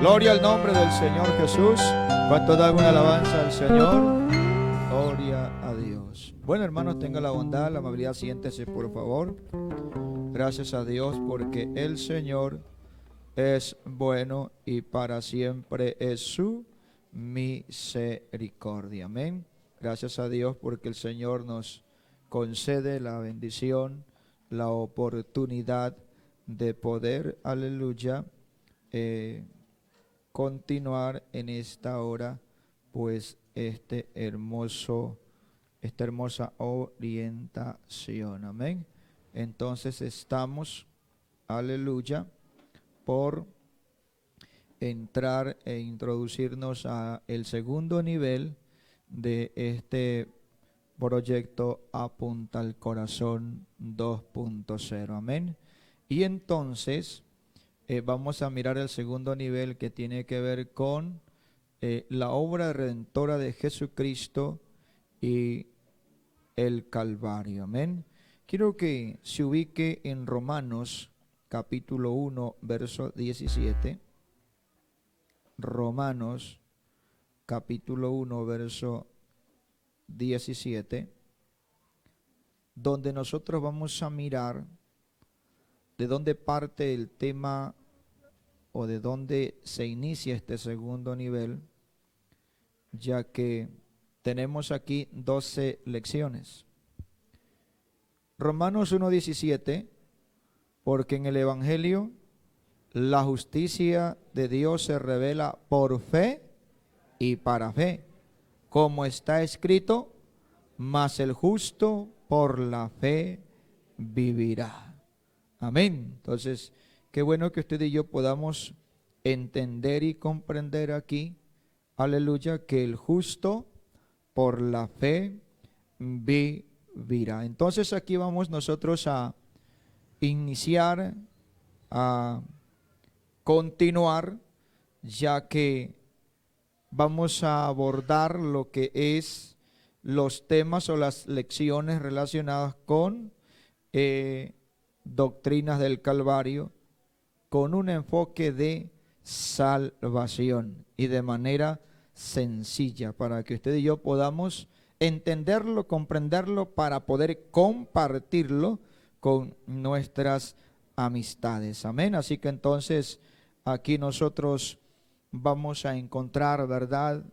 Gloria al nombre del Señor Jesús. ¿Cuánto da una alabanza al Señor? Gloria a Dios. Bueno, hermanos, tenga la bondad, la amabilidad, siéntese por favor. Gracias a Dios porque el Señor es bueno y para siempre es su misericordia. Amén. Gracias a Dios porque el Señor nos concede la bendición, la oportunidad de poder, aleluya, continuar en esta hora, pues esta hermosa orientación. Amén. Entonces estamos, aleluya, por entrar e introducirnos a el segundo nivel de este proyecto Apunta al Corazón 2.0. Amén. Y entonces vamos a mirar el segundo nivel, que tiene que ver con la obra redentora de Jesucristo y el Calvario. Amén. Quiero que se ubique en Romanos capítulo 1, verso 17. Romanos capítulo 1, verso 17, donde nosotros vamos a mirar de dónde parte el tema o de dónde se inicia este segundo nivel, ya que tenemos aquí 12 lecciones. Romanos 1:17, porque en el Evangelio la justicia de Dios se revela por fe y para fe, como está escrito, mas el justo por la fe vivirá. Amén. Entonces, qué bueno que usted y yo podamos entender y comprender aquí, aleluya, que el justo por la fe vivirá. Entonces aquí vamos nosotros a iniciar, a continuar, ya que vamos a abordar lo que es los temas o las lecciones relacionadas con doctrinas del Calvario, con un enfoque de salvación y de manera sencilla, para que usted y yo podamos entenderlo, comprenderlo, para poder compartirlo con nuestras amistades. Amén. Así que entonces aquí nosotros vamos a encontrar, ¿verdad?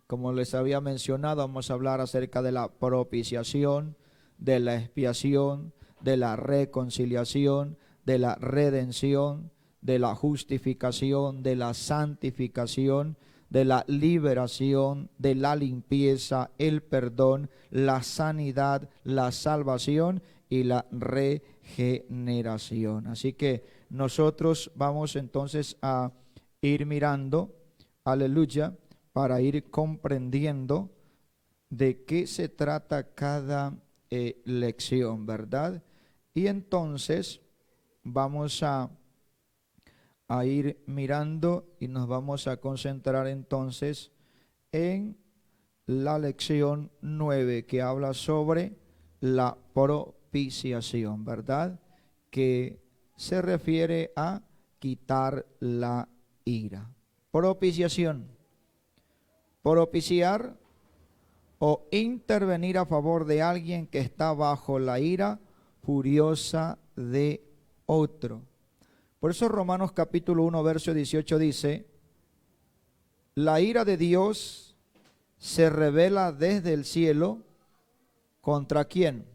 Como les había mencionado, vamos a hablar acerca de la propiciación, de la expiación, de la reconciliación, de la redención, de la justificación, de la santificación, de la liberación, de la limpieza, el perdón, la sanidad, la salvación y la regeneración. Así que nosotros vamos entonces a ir mirando, aleluya, para ir comprendiendo de qué se trata cada lección, ¿verdad? Y entonces vamos a ir mirando y nos vamos a concentrar entonces en la lección 9, que habla sobre la propiciación, ¿verdad? Que se refiere a quitar la ira. Propiciación. Propiciar o intervenir a favor de alguien que está bajo la ira furiosa de otro. Por eso Romanos capítulo 1, verso 18 dice: la ira de Dios se revela desde el cielo, ¿contra quién?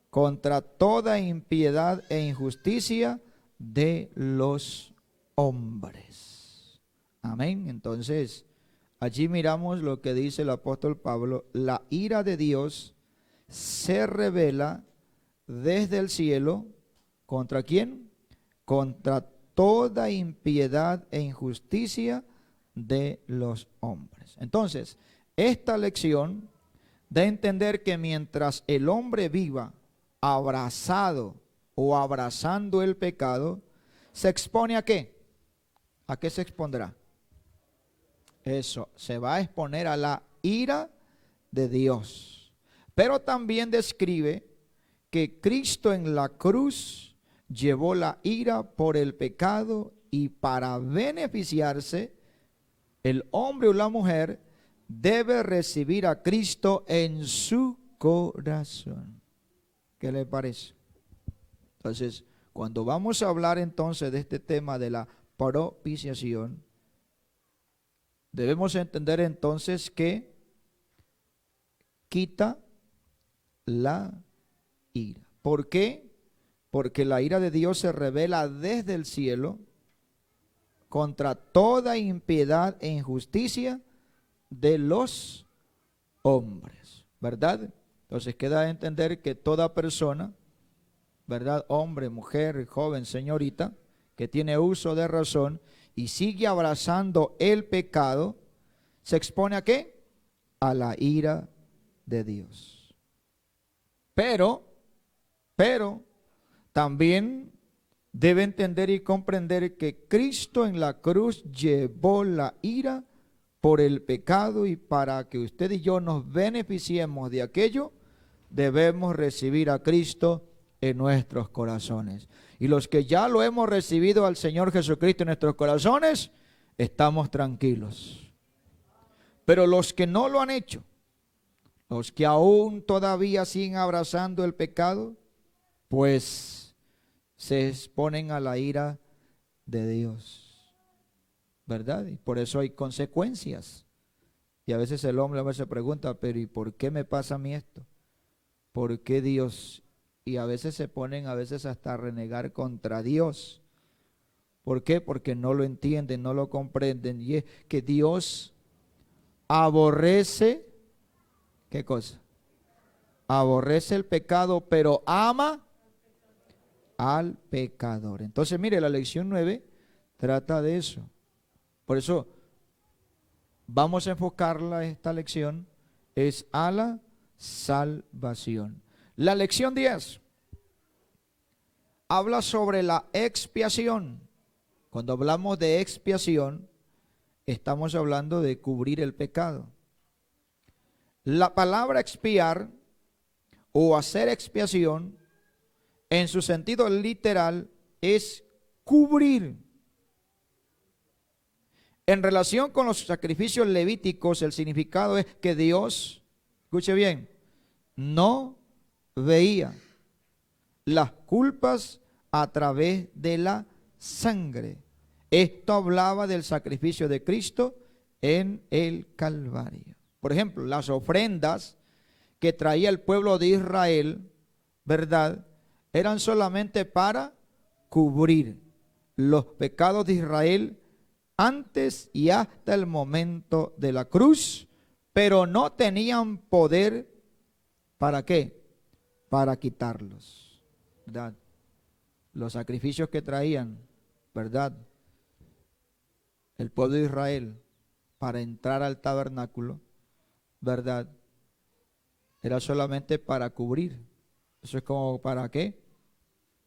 Contra toda impiedad e injusticia de los hombres. Amén. Entonces, allí miramos lo que dice el apóstol Pablo: la ira de Dios se revela desde el cielo, ¿contra quién? Contra toda impiedad e injusticia de los hombres. Entonces, esta lección da a entender que mientras el hombre viva abrazado o abrazando el pecado, se expone ¿a qué? ¿A qué se expondrá? Eso, se va a exponer a la ira de Dios. Pero también describe que Cristo en la cruz llevó la ira por el pecado y para beneficiarse, el hombre o la mujer debe recibir a Cristo en su corazón. ¿Qué le parece? Entonces, cuando vamos a hablar entonces de este tema de la propiciación, debemos entender entonces que quita la ira. ¿Por qué? Porque la ira de Dios se revela desde el cielo contra toda impiedad e injusticia de los hombres, ¿verdad? Entonces queda a entender que toda persona, ¿verdad? Hombre, mujer, joven, señorita, que tiene uso de razón y sigue abrazando el pecado, ¿se expone a qué? A la ira de Dios. Pero también debe entender y comprender que Cristo en la cruz llevó la ira por el pecado, y para que usted y yo nos beneficiemos de aquello, debemos recibir a Cristo en nuestros corazones. Y los que ya lo hemos recibido al Señor Jesucristo en nuestros corazones, estamos tranquilos. Pero los que no lo han hecho, los que aún todavía siguen abrazando el pecado, pues se exponen a la ira de Dios, ¿verdad? Y por eso hay consecuencias. Y a veces el hombre se pregunta, pero ¿y por qué me pasa a mí esto? ¿Por qué Dios? Y a veces se ponen hasta a renegar contra Dios. ¿Por qué? Porque no lo entienden, no lo comprenden. Y es que Dios aborrece, ¿qué cosa? Aborrece el pecado, pero ama al pecador. Entonces, mire, la lección 9 trata de eso. Por eso vamos a enfocarla, esta lección es a la salvación. La lección 10 habla sobre la expiación. Cuando hablamos de expiación, estamos hablando de cubrir el pecado. La palabra expiar o hacer expiación, en su sentido literal, es cubrir. En relación con los sacrificios levíticos, el significado es que Dios, escuche bien, no veía las culpas a través de la sangre. Esto hablaba del sacrificio de Cristo en el Calvario. Por ejemplo, las ofrendas que traía el pueblo de Israel, ¿verdad?, eran solamente para cubrir los pecados de Israel antes y hasta el momento de la cruz, pero no tenían poder, ¿para qué? Para quitarlos, ¿verdad? Los sacrificios que traían, ¿verdad?, el pueblo de Israel para entrar al tabernáculo, ¿verdad?, era solamente para cubrir. Eso es como ¿para qué?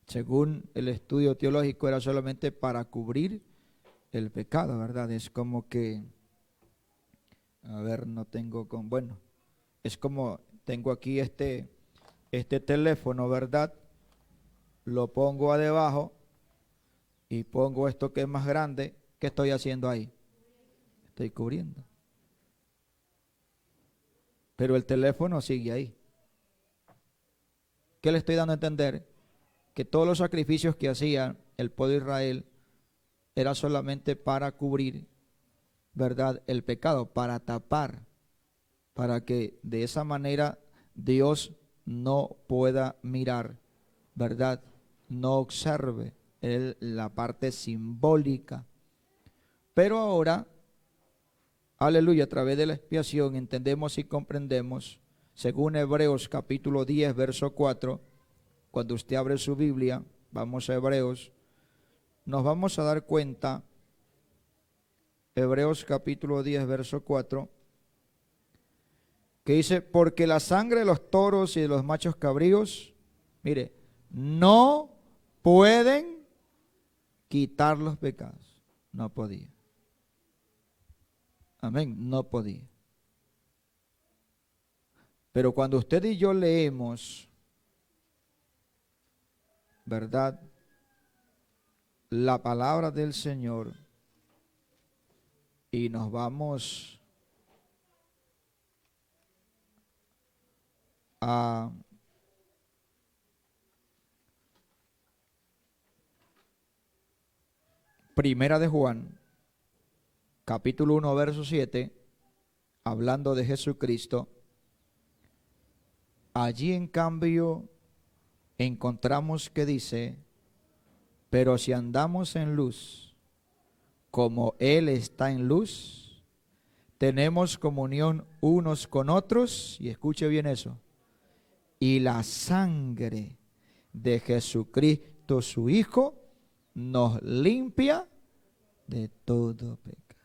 Según el estudio teológico, era solamente para cubrir el pecado, ¿verdad? Es como que, a ver, no tengo con, bueno, es como tengo aquí este teléfono, ¿verdad? Lo pongo a debajo y pongo esto que es más grande. ¿Qué estoy haciendo ahí? Estoy cubriendo. Pero el teléfono sigue ahí. ¿Qué le estoy dando a entender? Que todos los sacrificios que hacía el pueblo de Israel era solamente para cubrir, ¿verdad?, el pecado, para tapar, para que de esa manera Dios no pueda mirar, ¿verdad?, no observe la parte simbólica. Pero ahora, aleluya, a través de la expiación entendemos y comprendemos, según Hebreos capítulo 10, verso 4, cuando usted abre su Biblia, vamos a Hebreos, nos vamos a dar cuenta, Hebreos capítulo 10, verso 4, que dice, porque la sangre de los toros y de los machos cabríos, mire, no pueden quitar los pecados. No podía. Amén, no podía. Pero cuando usted y yo leemos, ¿verdad?, la palabra del Señor y nos vamos a Primera de Juan, capítulo 1, verso 7, hablando de Jesucristo. Allí en cambio encontramos que dice, pero si andamos en luz, como Él está en luz, tenemos comunión unos con otros, y escuche bien eso, y la sangre de Jesucristo su Hijo nos limpia de todo pecado.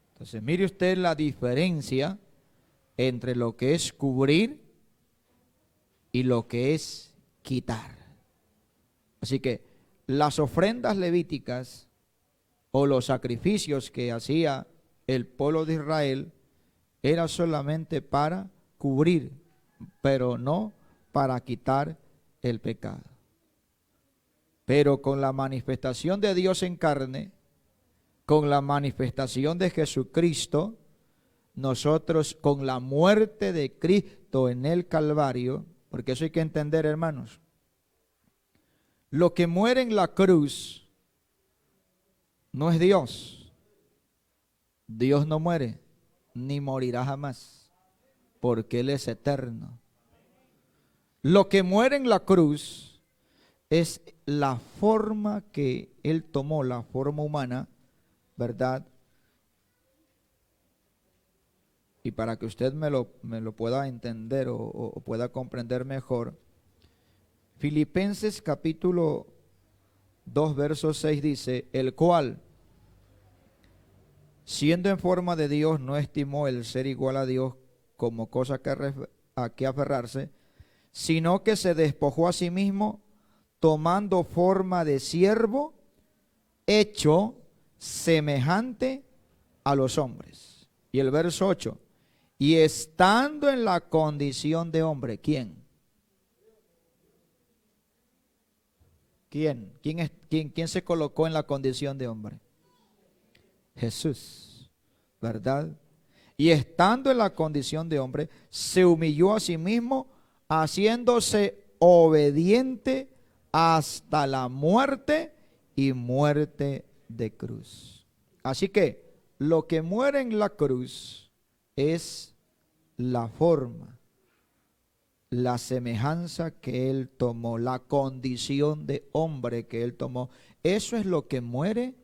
Entonces mire usted la diferencia entre lo que es cubrir y lo que es quitar. Así que las ofrendas levíticas o los sacrificios que hacía el pueblo de Israel era solamente para cubrir, pero no para quitar el pecado. Pero con la manifestación de Dios en carne, con la manifestación de Jesucristo, nosotros con la muerte de Cristo en el Calvario, porque eso hay que entender, hermanos, lo que muere en la cruz no es Dios. Dios no muere, ni morirá jamás, porque Él es eterno. Lo que muere en la cruz es la forma que Él tomó, la forma humana, ¿verdad? Y para que usted me lo pueda entender o pueda comprender mejor, Filipenses capítulo 2, verso 6 dice, el cual, siendo en forma de Dios, no estimó el ser igual a Dios como cosa a que aferrarse, sino que se despojó a sí mismo, tomando forma de siervo, hecho semejante a los hombres. Y el verso 8, y estando en la condición de hombre, ¿quién? ¿Quién se colocó en la condición de hombre? Jesús, ¿verdad? Y estando en la condición de hombre, se humilló a sí mismo, haciéndose obediente hasta la muerte y muerte de cruz. Así que lo que muere en la cruz es la forma, la semejanza que Él tomó, la condición de hombre que Él tomó. Eso es lo que muere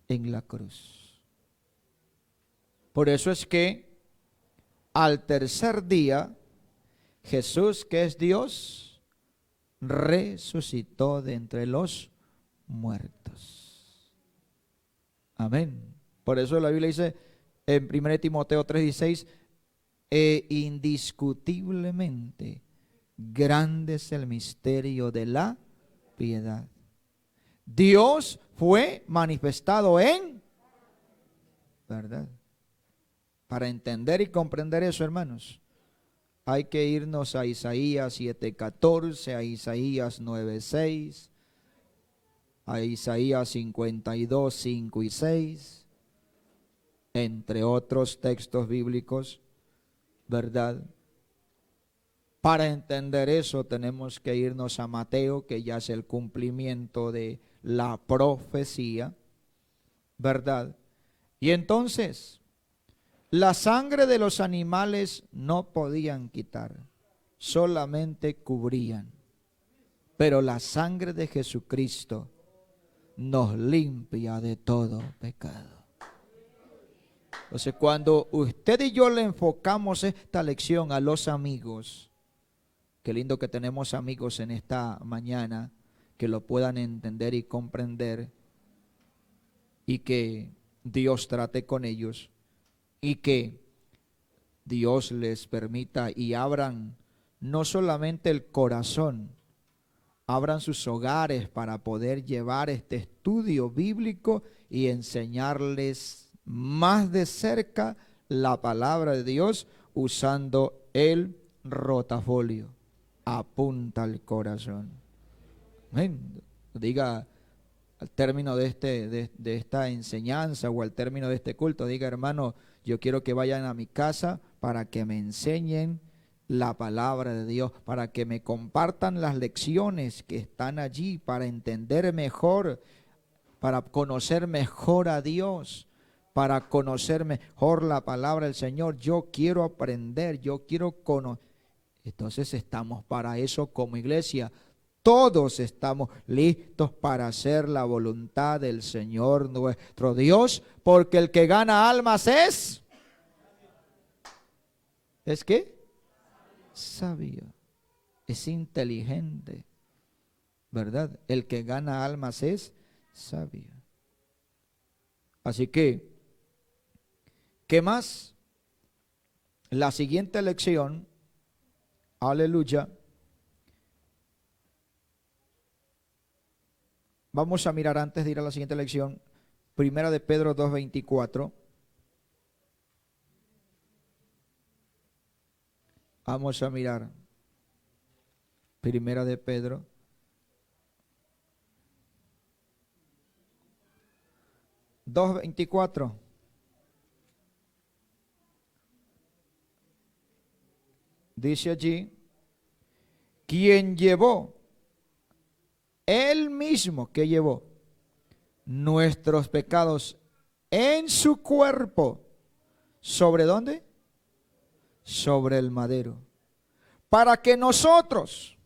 en la cruz. Por eso es que al tercer día, Jesús, que es Dios, resucitó de entre los muertos. Amén. Por eso la Biblia dice en 1 Timoteo 3:16, e indiscutiblemente grande es el misterio de la piedad. Dios fue manifestado en, ¿verdad? Para entender y comprender eso, hermanos, hay que irnos a Isaías 7:14, a Isaías 9:6, a Isaías 52, 5 y 6, entre otros textos bíblicos, ¿verdad? Para entender eso tenemos que irnos a Mateo, que ya es el cumplimiento de la profecía, ¿verdad? Y entonces, la sangre de los animales no podían quitar, solamente cubrían. Pero la sangre de Jesucristo nos limpia de todo pecado. Entonces, cuando usted y yo le enfocamos esta lección a los amigos, qué lindo que tenemos amigos en esta mañana que lo puedan entender y comprender, y que Dios trate con ellos, y que Dios les permita y abran no solamente el corazón, abran sus hogares para poder llevar este estudio bíblico y enseñarles más de cerca la palabra de Dios usando el rotafolio. Apunta al corazón. Amén. Diga al término de esta enseñanza o al término de este culto, diga, hermano, yo quiero que vayan a mi casa para que me enseñen la palabra de Dios, para que me compartan las lecciones que están allí, para entender mejor, para conocer mejor a Dios, para conocer mejor la palabra del Señor. Yo quiero aprender, yo quiero conocer. Entonces estamos para eso como iglesia. Todos estamos listos para hacer la voluntad del Señor nuestro Dios, porque el que gana almas ¿es qué? Sabio, es inteligente, ¿verdad? El que gana almas es sabio. Así que, ¿qué más? La siguiente lección, aleluya. Vamos a mirar antes de ir a la siguiente lección, Primera de Pedro 2:24. Vamos a mirar Primera de Pedro 2:24. Dice allí, quien llevó, él mismo que llevó nuestros pecados en su cuerpo. ¿Sobre dónde? Sobre el madero. Para que nosotros,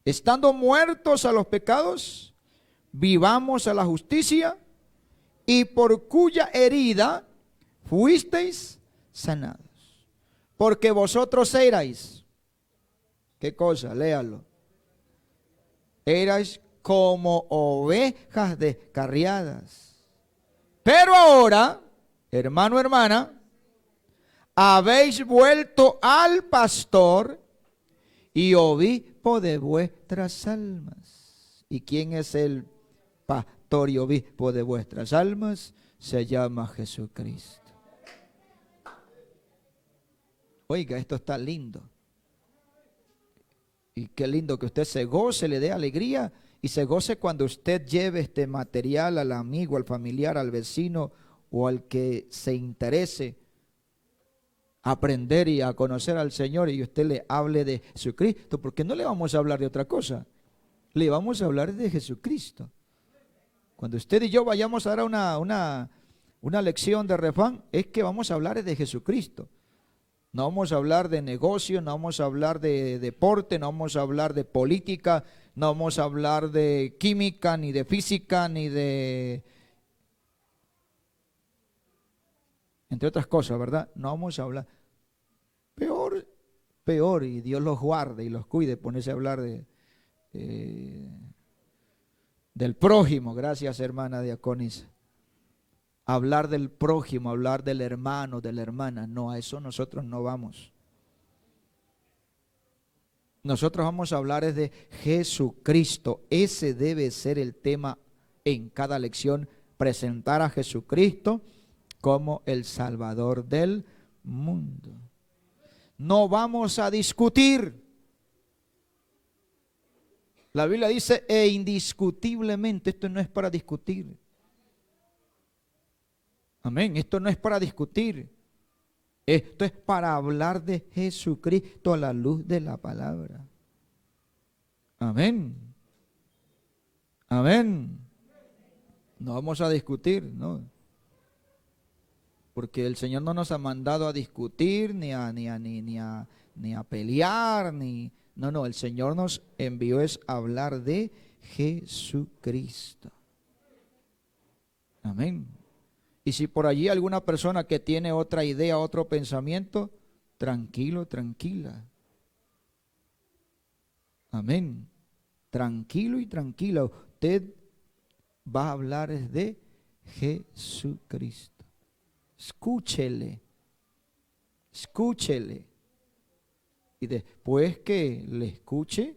estando muertos a los pecados, vivamos a la justicia, y por cuya herida fuisteis sanados. Porque vosotros erais, ¿qué cosa? Léalo. Erais como ovejas descarriadas. Pero ahora, hermano, hermana, habéis vuelto al pastor y obispo de vuestras almas. ¿Y quién es el pastor y obispo de vuestras almas? Se llama Jesucristo. Oiga, esto está lindo. Y qué lindo que usted se goce, le dé alegría y se goce cuando usted lleve este material al amigo, al familiar, al vecino o al que se interese a aprender y a conocer al Señor, y usted le hable de Jesucristo, porque no le vamos a hablar de otra cosa, le vamos a hablar de Jesucristo. Cuando usted y yo vayamos a dar una lección de refrán, es que vamos a hablar de Jesucristo. No vamos a hablar de negocio, no vamos a hablar de deporte, no vamos a hablar de política, no vamos a hablar de química, ni de física, ni de, entre otras cosas, ¿verdad? No vamos a hablar. Peor, y Dios los guarde y los cuide, ponerse a hablar del prójimo. Gracias, hermana Diaconisa. Hablar del prójimo, hablar del hermano, de la hermana. No, a eso nosotros no vamos. Nosotros vamos a hablar de Jesucristo. Ese debe ser el tema en cada lección. Presentar a Jesucristo como el Salvador del mundo. No vamos a discutir. La Biblia dice, e indiscutiblemente, esto no es para discutir. Amén, esto no es para discutir. Esto es para hablar de Jesucristo a la luz de la palabra. Amén. Amén. No vamos a discutir, no. Porque el Señor no nos ha mandado a discutir, ni a pelear, no, el Señor nos envió es a hablar de Jesucristo. Amén. Y si por allí alguna persona que tiene otra idea, otro pensamiento, tranquilo, tranquila. Amén. Tranquilo y tranquila. Usted va a hablar de Jesucristo. Escúchele. Escúchele. Y después que le escuche,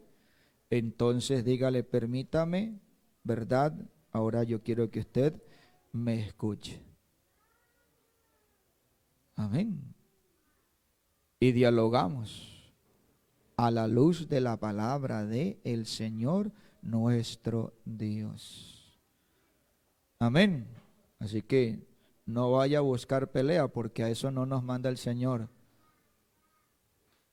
entonces dígale, permítame, ¿verdad? Ahora yo quiero que usted me escuche. Amén. Y dialogamos a la luz de la palabra de el Señor nuestro Dios. Amén. Así que no vaya a buscar pelea porque a eso no nos manda el Señor.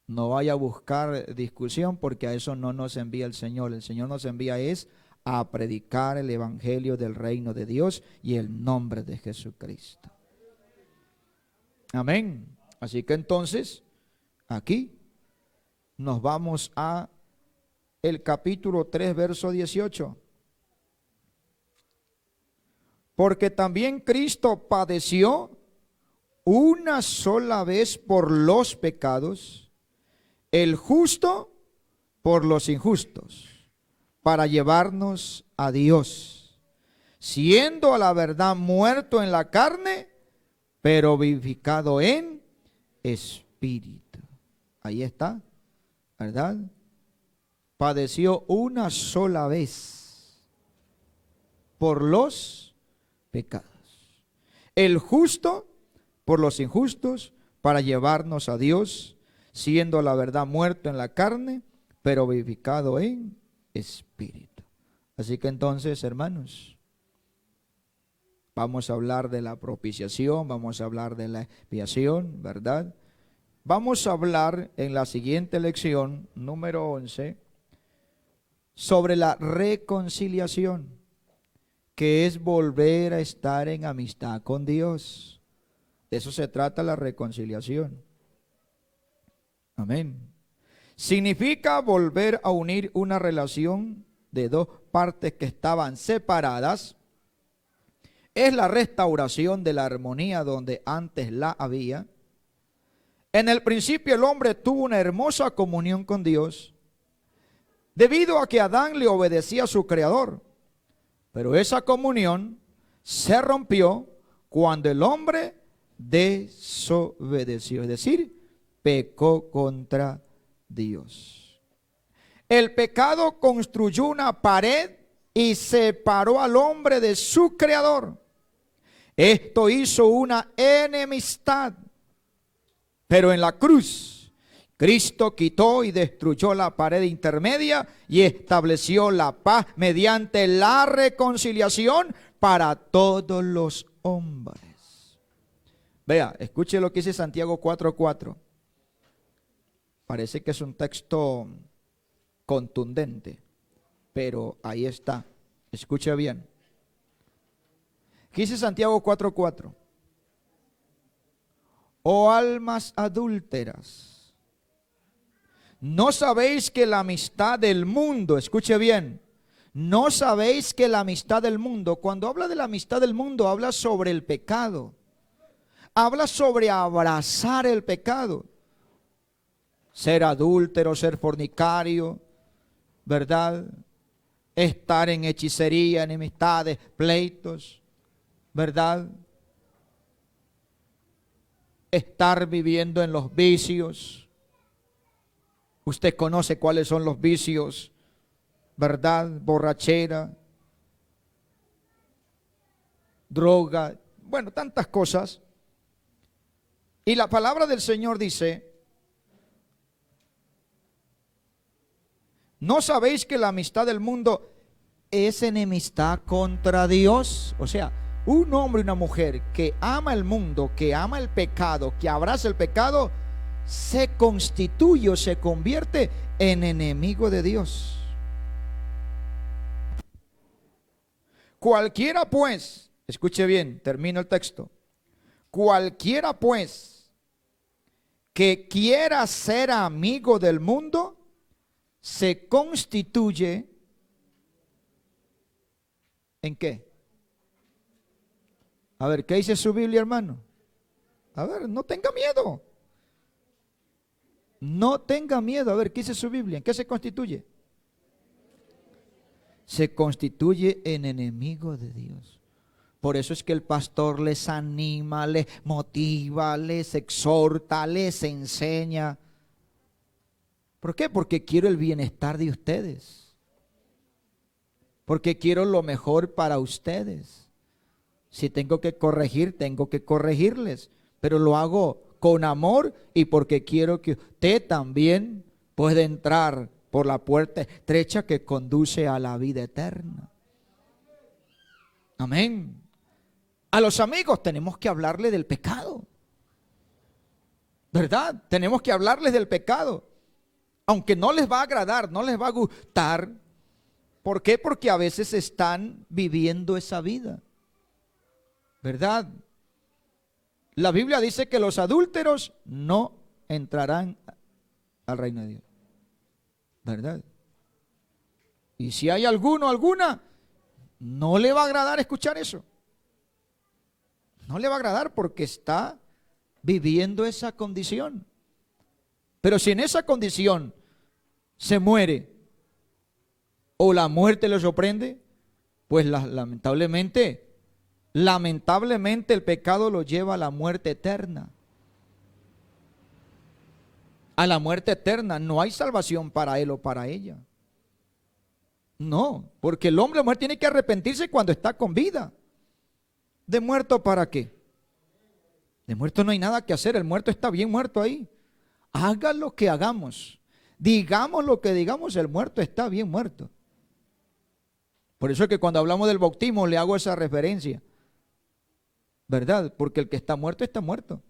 No vaya a buscar discusión porque a eso no nos envía el Señor. El Señor nos envía es a predicar el evangelio del reino de Dios y el nombre de Jesucristo. Amén. Así que entonces, aquí nos vamos a el capítulo 3, verso 18. Porque también Cristo padeció una sola vez por los pecados, el justo por los injustos, para llevarnos a Dios, siendo a la verdad muerto en la carne, pero vivificado en espíritu. Ahí está, ¿verdad? Padeció una sola vez por los pecados, el justo por los injustos, para llevarnos a Dios, siendo la verdad muerto en la carne, pero vivificado en espíritu. Así que entonces, hermanos, vamos a hablar de la propiciación, vamos a hablar de la expiación, ¿verdad? Vamos a hablar en la siguiente lección, número 11, sobre la reconciliación, que es volver a estar en amistad con Dios. De eso se trata la reconciliación. Amén. Significa volver a unir una relación de dos partes que estaban separadas. Es la restauración de la armonía donde antes la había. En el principio el hombre tuvo una hermosa comunión con Dios, debido a que Adán le obedecía a su Creador. Pero esa comunión se rompió cuando el hombre desobedeció, es decir, pecó contra Dios. El pecado construyó una pared y separó al hombre de su Creador. Esto hizo una enemistad. Pero en la cruz, Cristo quitó y destruyó la pared intermedia y estableció la paz mediante la reconciliación para todos los hombres. Vea, escuche lo que dice Santiago 4:4. Parece que es un texto contundente, pero ahí está. Escuche bien. ¿Qué dice Santiago 4:4? Oh almas adúlteras, ¿no sabéis que la amistad del mundo, escuche bien, no sabéis que la amistad del mundo, cuando habla de la amistad del mundo, habla sobre el pecado, habla sobre abrazar el pecado, ser adúltero, ser fornicario, ¿verdad? Estar en hechicería, enemistades, pleitos, ¿verdad? Estar viviendo en los vicios. Usted conoce cuáles son los vicios, ¿verdad? Borrachera, droga, bueno, tantas cosas. Y la palabra del Señor dice: ¿no sabéis que la amistad del mundo es enemistad contra Dios? O sea, un hombre y una mujer que ama el mundo, que ama el pecado, que abraza el pecado, se constituye o se convierte en enemigo de Dios. Cualquiera pues, escuche bien, termino el texto. Cualquiera pues que quiera ser amigo del mundo, se constituye ¿en qué? A ver, ¿qué dice su Biblia, hermano? A ver, no tenga miedo. No tenga miedo. A ver, ¿qué dice su Biblia? ¿En qué se constituye? Se constituye en enemigo de Dios. Por eso es que el pastor les anima, les motiva, les exhorta, les enseña. ¿Por qué? Porque quiero el bienestar de ustedes. Porque quiero lo mejor para ustedes. Si tengo que corregir, tengo que corregirles, pero lo hago con amor y porque quiero que usted también pueda entrar por la puerta estrecha que conduce a la vida eterna. Amén. A los amigos tenemos que hablarle del pecado, ¿verdad? Tenemos que hablarles del pecado. Aunque no les va a agradar, no les va a gustar. ¿Por qué? Porque a veces están viviendo esa vida, ¿verdad? La Biblia dice que los adúlteros no entrarán al reino de Dios, ¿verdad? Y si hay alguno, alguna, no le va a agradar escuchar eso. No le va a agradar porque está viviendo esa condición. Pero si en esa condición se muere o la muerte lo sorprende, pues lamentablemente el pecado lo lleva a la muerte eterna. A la muerte eterna. No hay salvación para él o para ella. No, porque el hombre o mujer tiene que arrepentirse cuando está con vida. ¿De muerto para qué? De muerto no hay nada que hacer, el muerto está bien muerto ahí. Haga lo que hagamos, digamos lo que digamos, el muerto está bien muerto. Por eso es que cuando hablamos del bautismo le hago esa referencia, ¿verdad? Porque el que está muerto está muerto.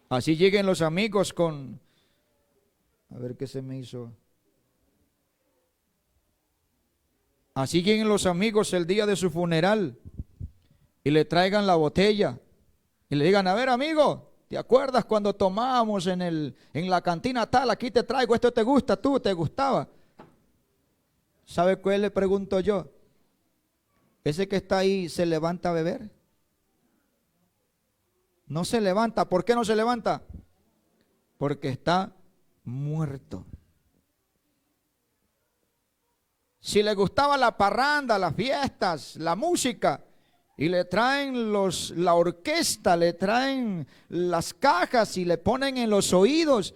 Así lleguen los amigos con, a ver qué se me hizo. Así lleguen los amigos el día de su funeral y le traigan la botella y le digan, a ver amigo, ¿te acuerdas cuando tomábamos en la cantina tal? Aquí te traigo, esto te gusta, tú, te gustaba. ¿Sabe cuál le pregunto yo? ¿Ese que está ahí se levanta a beber? No se levanta. ¿Por qué no se levanta? Porque está muerto. Si le gustaba la parranda, las fiestas, la música, y le traen la orquesta, le traen las cajas y le ponen en los oídos,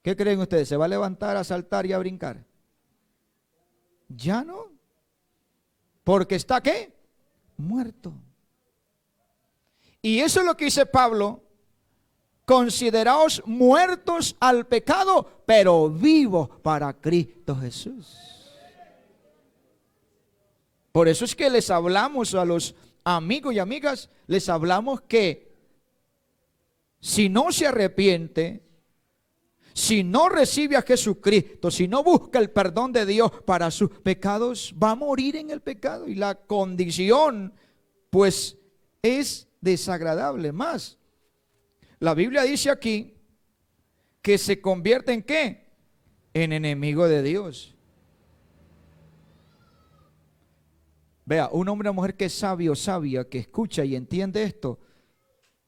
¿qué creen ustedes? ¿Se va a levantar, a saltar y a brincar? Ya no. Porque está ¿qué? Muerto. Y eso es lo que dice Pablo. Consideraos muertos al pecado, pero vivos para Cristo Jesús. Por eso es que les hablamos a los amigos y amigas, les hablamos que si no se arrepiente, si no recibe a Jesucristo, si no busca el perdón de Dios para sus pecados, va a morir en el pecado. Y la condición, pues, es desagradable. Más, la Biblia dice aquí que se convierte en ¿qué? En enemigo de Dios. Vea, un hombre o mujer que es sabio, sabia, que escucha y entiende esto,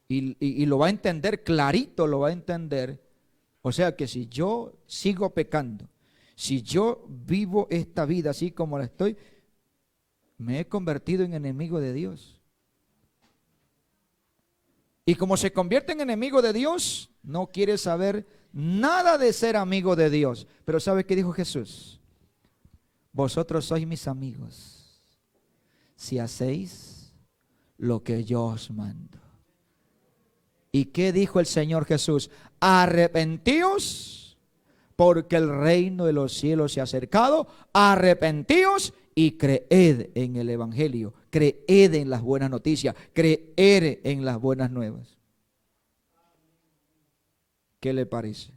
y lo va a entender clarito, lo va a entender. O sea que si yo sigo pecando, si yo vivo esta vida así como la estoy, me he convertido en enemigo de Dios. Y como se convierte en enemigo de Dios, no quiere saber nada de ser amigo de Dios. Pero ¿sabe qué dijo Jesús? Vosotros sois mis amigos si hacéis lo que yo os mando. ¿Y qué dijo el Señor Jesús? Arrepentíos, porque el reino de los cielos se ha acercado. Arrepentíos y creed en el Evangelio, creed en las buenas noticias, creed en las buenas nuevas. ¿Qué le parece?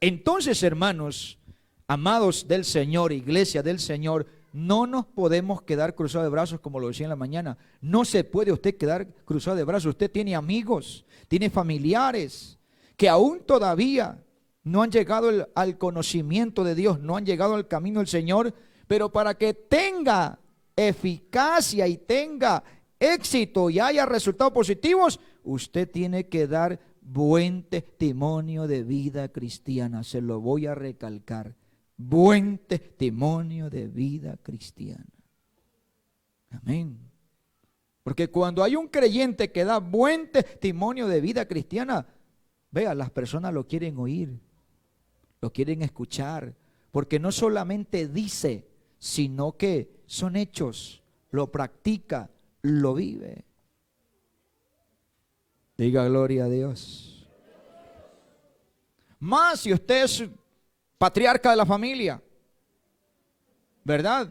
Entonces, hermanos, amados del Señor, iglesia del Señor, no nos podemos quedar cruzados de brazos como lo decía en la mañana. No se puede usted quedar cruzado de brazos. Usted tiene amigos, tiene familiares que aún todavía no han llegado al conocimiento de Dios, no han llegado al camino del Señor. Pero para que tenga eficacia y tenga éxito y haya resultados positivos, usted tiene que dar buen testimonio de vida cristiana. Se lo voy a recalcar. Buen testimonio de vida cristiana. Amén. Porque cuando hay un creyente que da buen testimonio de vida cristiana, vea, las personas lo quieren oír, lo quieren escuchar, porque no solamente dice, sino que son hechos, lo practica, lo vive. Diga gloria a Dios. Más si usted es patriarca de la familia, ¿verdad?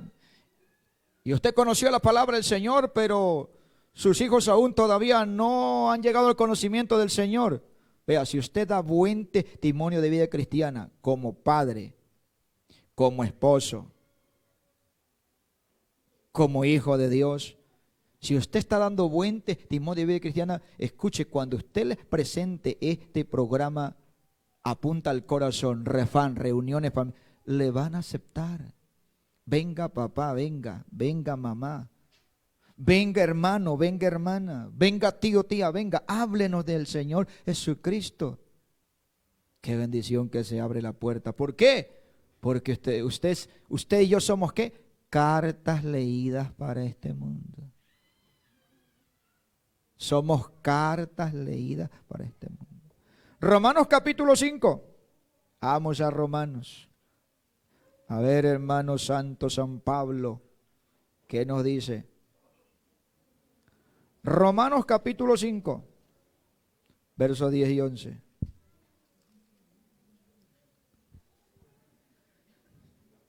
Y usted conoció la palabra del Señor, pero sus hijos aún todavía no han llegado al conocimiento del Señor. Vea, si usted da buen testimonio de vida cristiana como padre, como esposo, como hijo de Dios, si usted está dando buen testimonio de vida cristiana, escuche, cuando usted les presente este programa, apunta al corazón, refán, reuniones, le van a aceptar. Venga papá, venga, venga mamá, venga hermano, venga hermana, venga tío, tía, venga, háblenos del Señor Jesucristo. Qué bendición que se abre la puerta. ¿Por qué? Porque usted y yo somos ¿qué? Cartas leídas para este mundo. Somos cartas leídas para este mundo. Romanos capítulo 5. Vamos a Romanos. A ver, hermano santo San Pablo, ¿qué nos dice? Romanos capítulo 5, versos 10 y 11.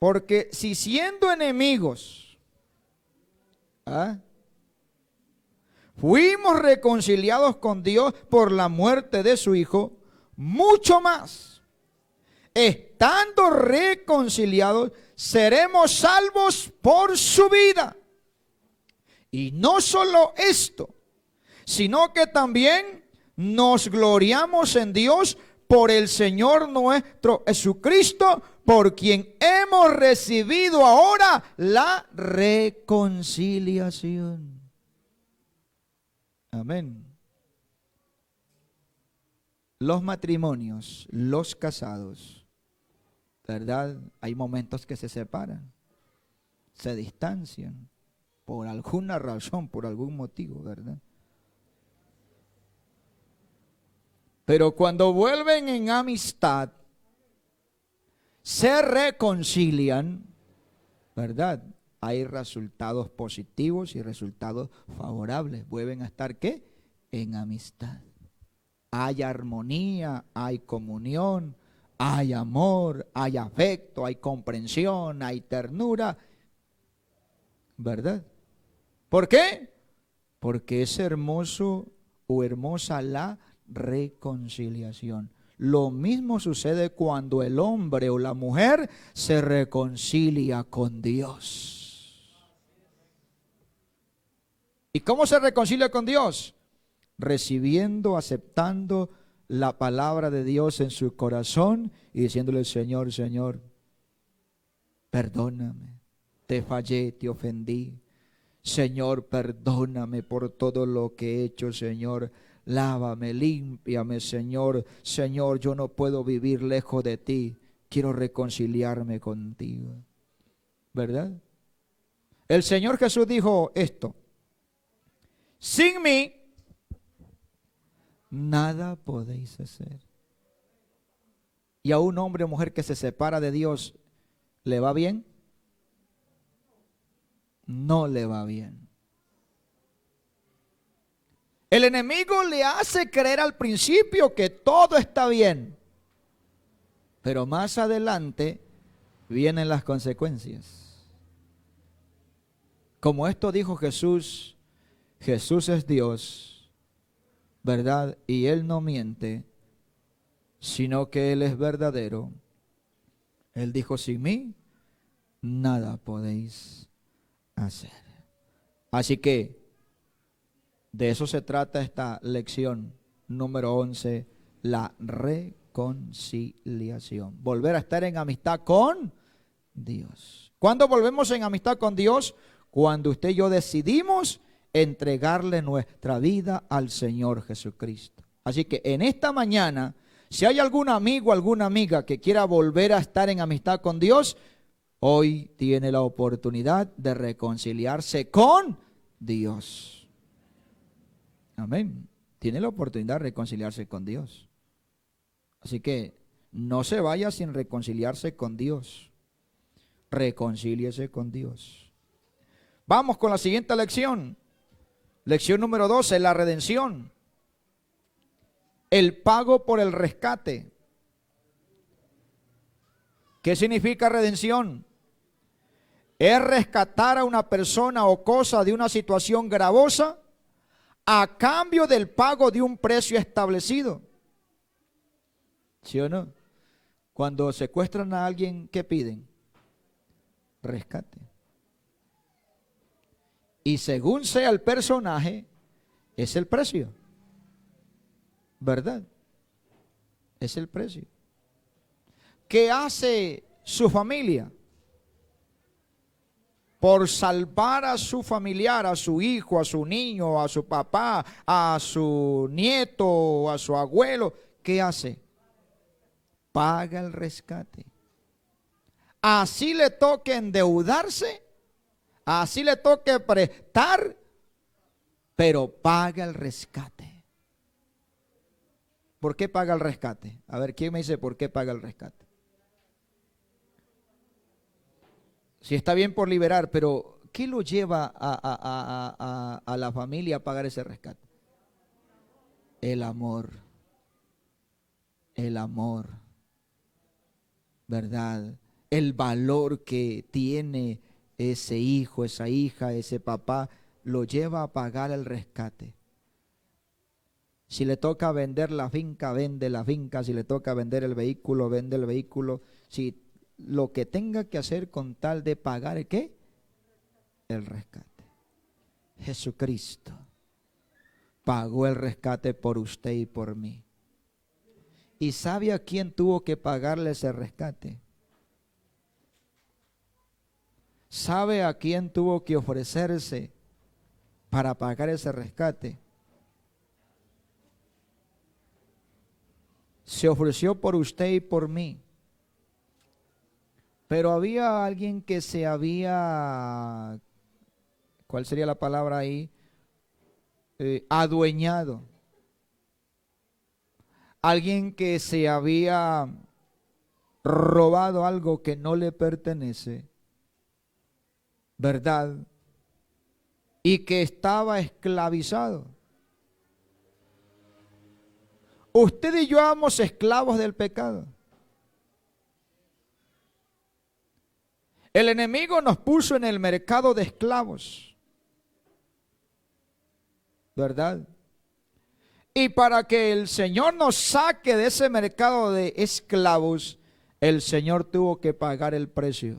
Porque si siendo enemigos, fuimos reconciliados con Dios por la muerte de su Hijo, mucho más, estando reconciliados, seremos salvos por su vida. Y no solo esto, sino que también nos gloriamos en Dios por el Señor nuestro Jesucristo, por quien hemos recibido ahora la reconciliación. Amén. Los matrimonios, los casados, ¿verdad? Hay momentos que se separan, se distancian, por alguna razón, por algún motivo, ¿verdad? Pero cuando vuelven en amistad, se reconcilian, ¿verdad? Hay resultados positivos y resultados favorables. Vuelven a estar, ¿qué? En amistad. Hay armonía, hay comunión, hay amor, hay afecto, hay comprensión, hay ternura, ¿verdad? ¿Por qué? Porque es hermoso o hermosa la reconciliación. Lo mismo sucede cuando el hombre o la mujer se reconcilia con Dios. ¿Y cómo se reconcilia con Dios? Recibiendo, aceptando la palabra de Dios en su corazón y diciéndole: Señor, Señor, perdóname, te fallé, te ofendí. Señor, perdóname por todo lo que he hecho, Señor. Lávame, límpiame, Señor. Señor, yo no puedo vivir lejos de ti. Quiero reconciliarme contigo. ¿Verdad? El Señor Jesús dijo esto: sin mí, nada podéis hacer. Y a un hombre o mujer que se separa de Dios, ¿le va bien? No le va bien. El enemigo le hace creer al principio que todo está bien, pero más adelante vienen las consecuencias. Como esto dijo Jesús, Jesús es Dios, ¿verdad? Y Él no miente, sino que Él es verdadero. Él dijo: sin mí, nada podéis hacer. Así que de eso se trata esta lección número 11, la reconciliación. Volver a estar en amistad con Dios. ¿Cuándo volvemos en amistad con Dios? Cuando usted y yo decidimos entregarle nuestra vida al Señor Jesucristo. Así que en esta mañana, si hay algún amigo, alguna amiga que quiera volver a estar en amistad con Dios, hoy tiene la oportunidad de reconciliarse con Dios. Amén. Tiene la oportunidad de reconciliarse con Dios. Así que no se vaya sin reconciliarse con Dios. Reconcíliese con Dios. Vamos con la siguiente lección. Lección número 12, la redención. El pago por el rescate. ¿Qué significa redención? es rescatar a una persona o cosa de una situación gravosa a cambio del pago de un precio establecido. ¿Sí o no? Cuando secuestran a alguien, ¿qué piden? Rescate. Y según sea el personaje, es el precio. ¿Verdad? Es el precio. ¿Qué hace su familia? Por salvar a su familiar, a su hijo, a su niño, a su papá, a su nieto, a su abuelo, ¿qué hace? Paga el rescate. Así le toque endeudarse, así le toque prestar, pero paga el rescate. ¿Por qué paga el rescate? A ver, ¿quién me dice por qué paga el rescate? Si está bien por liberar, pero ¿qué lo lleva a la familia a pagar ese rescate? El amor. El amor. ¿Verdad? El valor que tiene ese hijo, esa hija, ese papá, lo lleva a pagar el rescate. Si le toca vender la finca, vende la finca. Si le toca vender el vehículo, vende el vehículo. Si lo que tenga que hacer con tal de pagar ¿el qué? El rescate. Jesucristo pagó el rescate por usted y por mí. ¿Y sabe a quién tuvo que pagarle ese rescate? ¿Sabe a quién tuvo que ofrecerse para pagar ese rescate? Se ofreció por usted y por mí. Pero había alguien que se había, ¿cuál sería la palabra ahí? Adueñado. Alguien que se había robado algo que no le pertenece, ¿verdad? Y que estaba esclavizado. Usted y yo éramos esclavos del pecado. El enemigo nos puso en el mercado de esclavos, ¿verdad? Y para que el Señor nos saque de ese mercado de esclavos, el Señor tuvo que pagar el precio.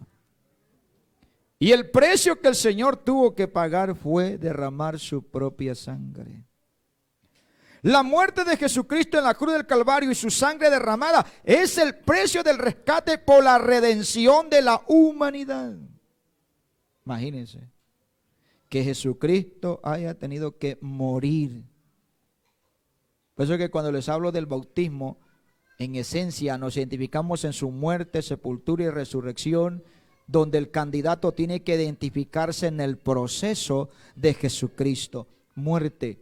Y el precio que el Señor tuvo que pagar fue derramar su propia sangre. La muerte de Jesucristo en la cruz del Calvario y su sangre derramada es el precio del rescate por la redención de la humanidad. Imagínense que Jesucristo haya tenido que morir. Por eso es que cuando les hablo del bautismo, en esencia nos identificamos en su muerte, sepultura y resurrección, donde el candidato tiene que identificarse en el proceso de Jesucristo. Muerte.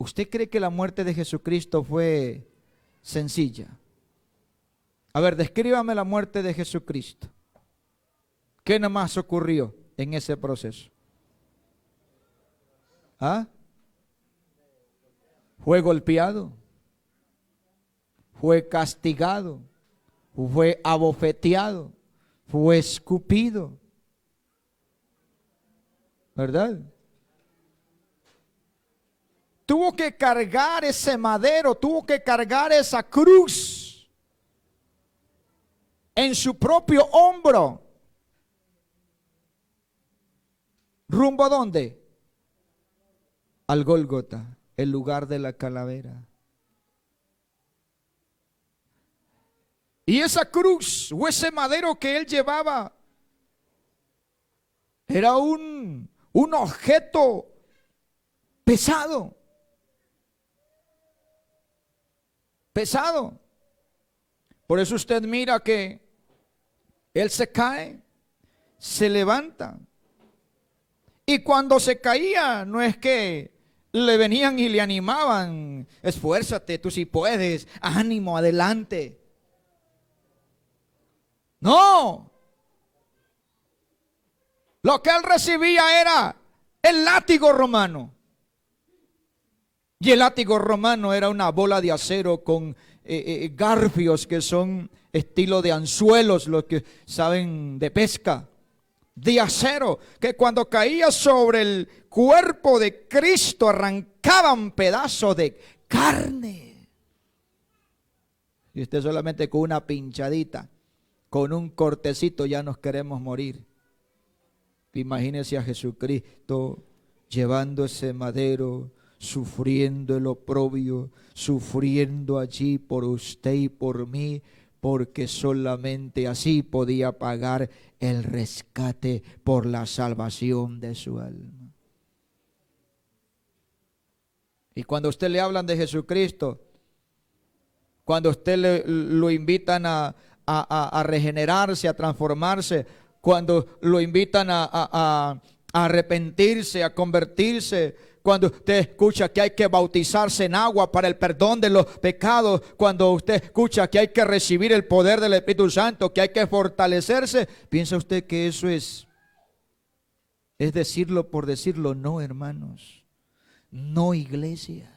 ¿Usted cree que la muerte de Jesucristo fue sencilla? A ver, descríbame la muerte de Jesucristo. ¿Qué nomás ocurrió en ese proceso? ¿Ah? Fue golpeado, fue castigado, fue abofeteado, fue escupido, ¿verdad? Tuvo que cargar ese madero, tuvo que cargar esa cruz en su propio hombro. ¿Rumbo a dónde? Al Gólgota, el lugar de la calavera. Y esa cruz o ese madero que él llevaba era un objeto pesado. Pesado. Por eso usted mira que él se cae, se levanta. Y cuando se caía, no es que le venían y le animaban, esfuérzate, tú sí puedes, ánimo, adelante. No. Lo que él recibía era el látigo romano. Y el látigo romano era una bola de acero con garfios que son estilo de anzuelos, los que saben de pesca, de acero, que cuando caía sobre el cuerpo de Cristo arrancaban pedazos de carne. Y usted solamente con una pinchadita, con un cortecito ya nos queremos morir. Imagínese a Jesucristo llevando ese madero, sufriendo el oprobio, sufriendo allí por usted y por mí, porque solamente así podía pagar el rescate por la salvación de su alma. Y cuando a usted le hablan de Jesucristo, cuando a usted lo invitan a regenerarse, a transformarse, cuando lo invitan a arrepentirse, a convertirse, cuando usted escucha que hay que bautizarse en agua para el perdón de los pecados, cuando usted escucha que hay que recibir el poder del Espíritu Santo, que hay que fortalecerse, ¿piensa usted que eso es decirlo por decirlo? No, hermanos, no, iglesia.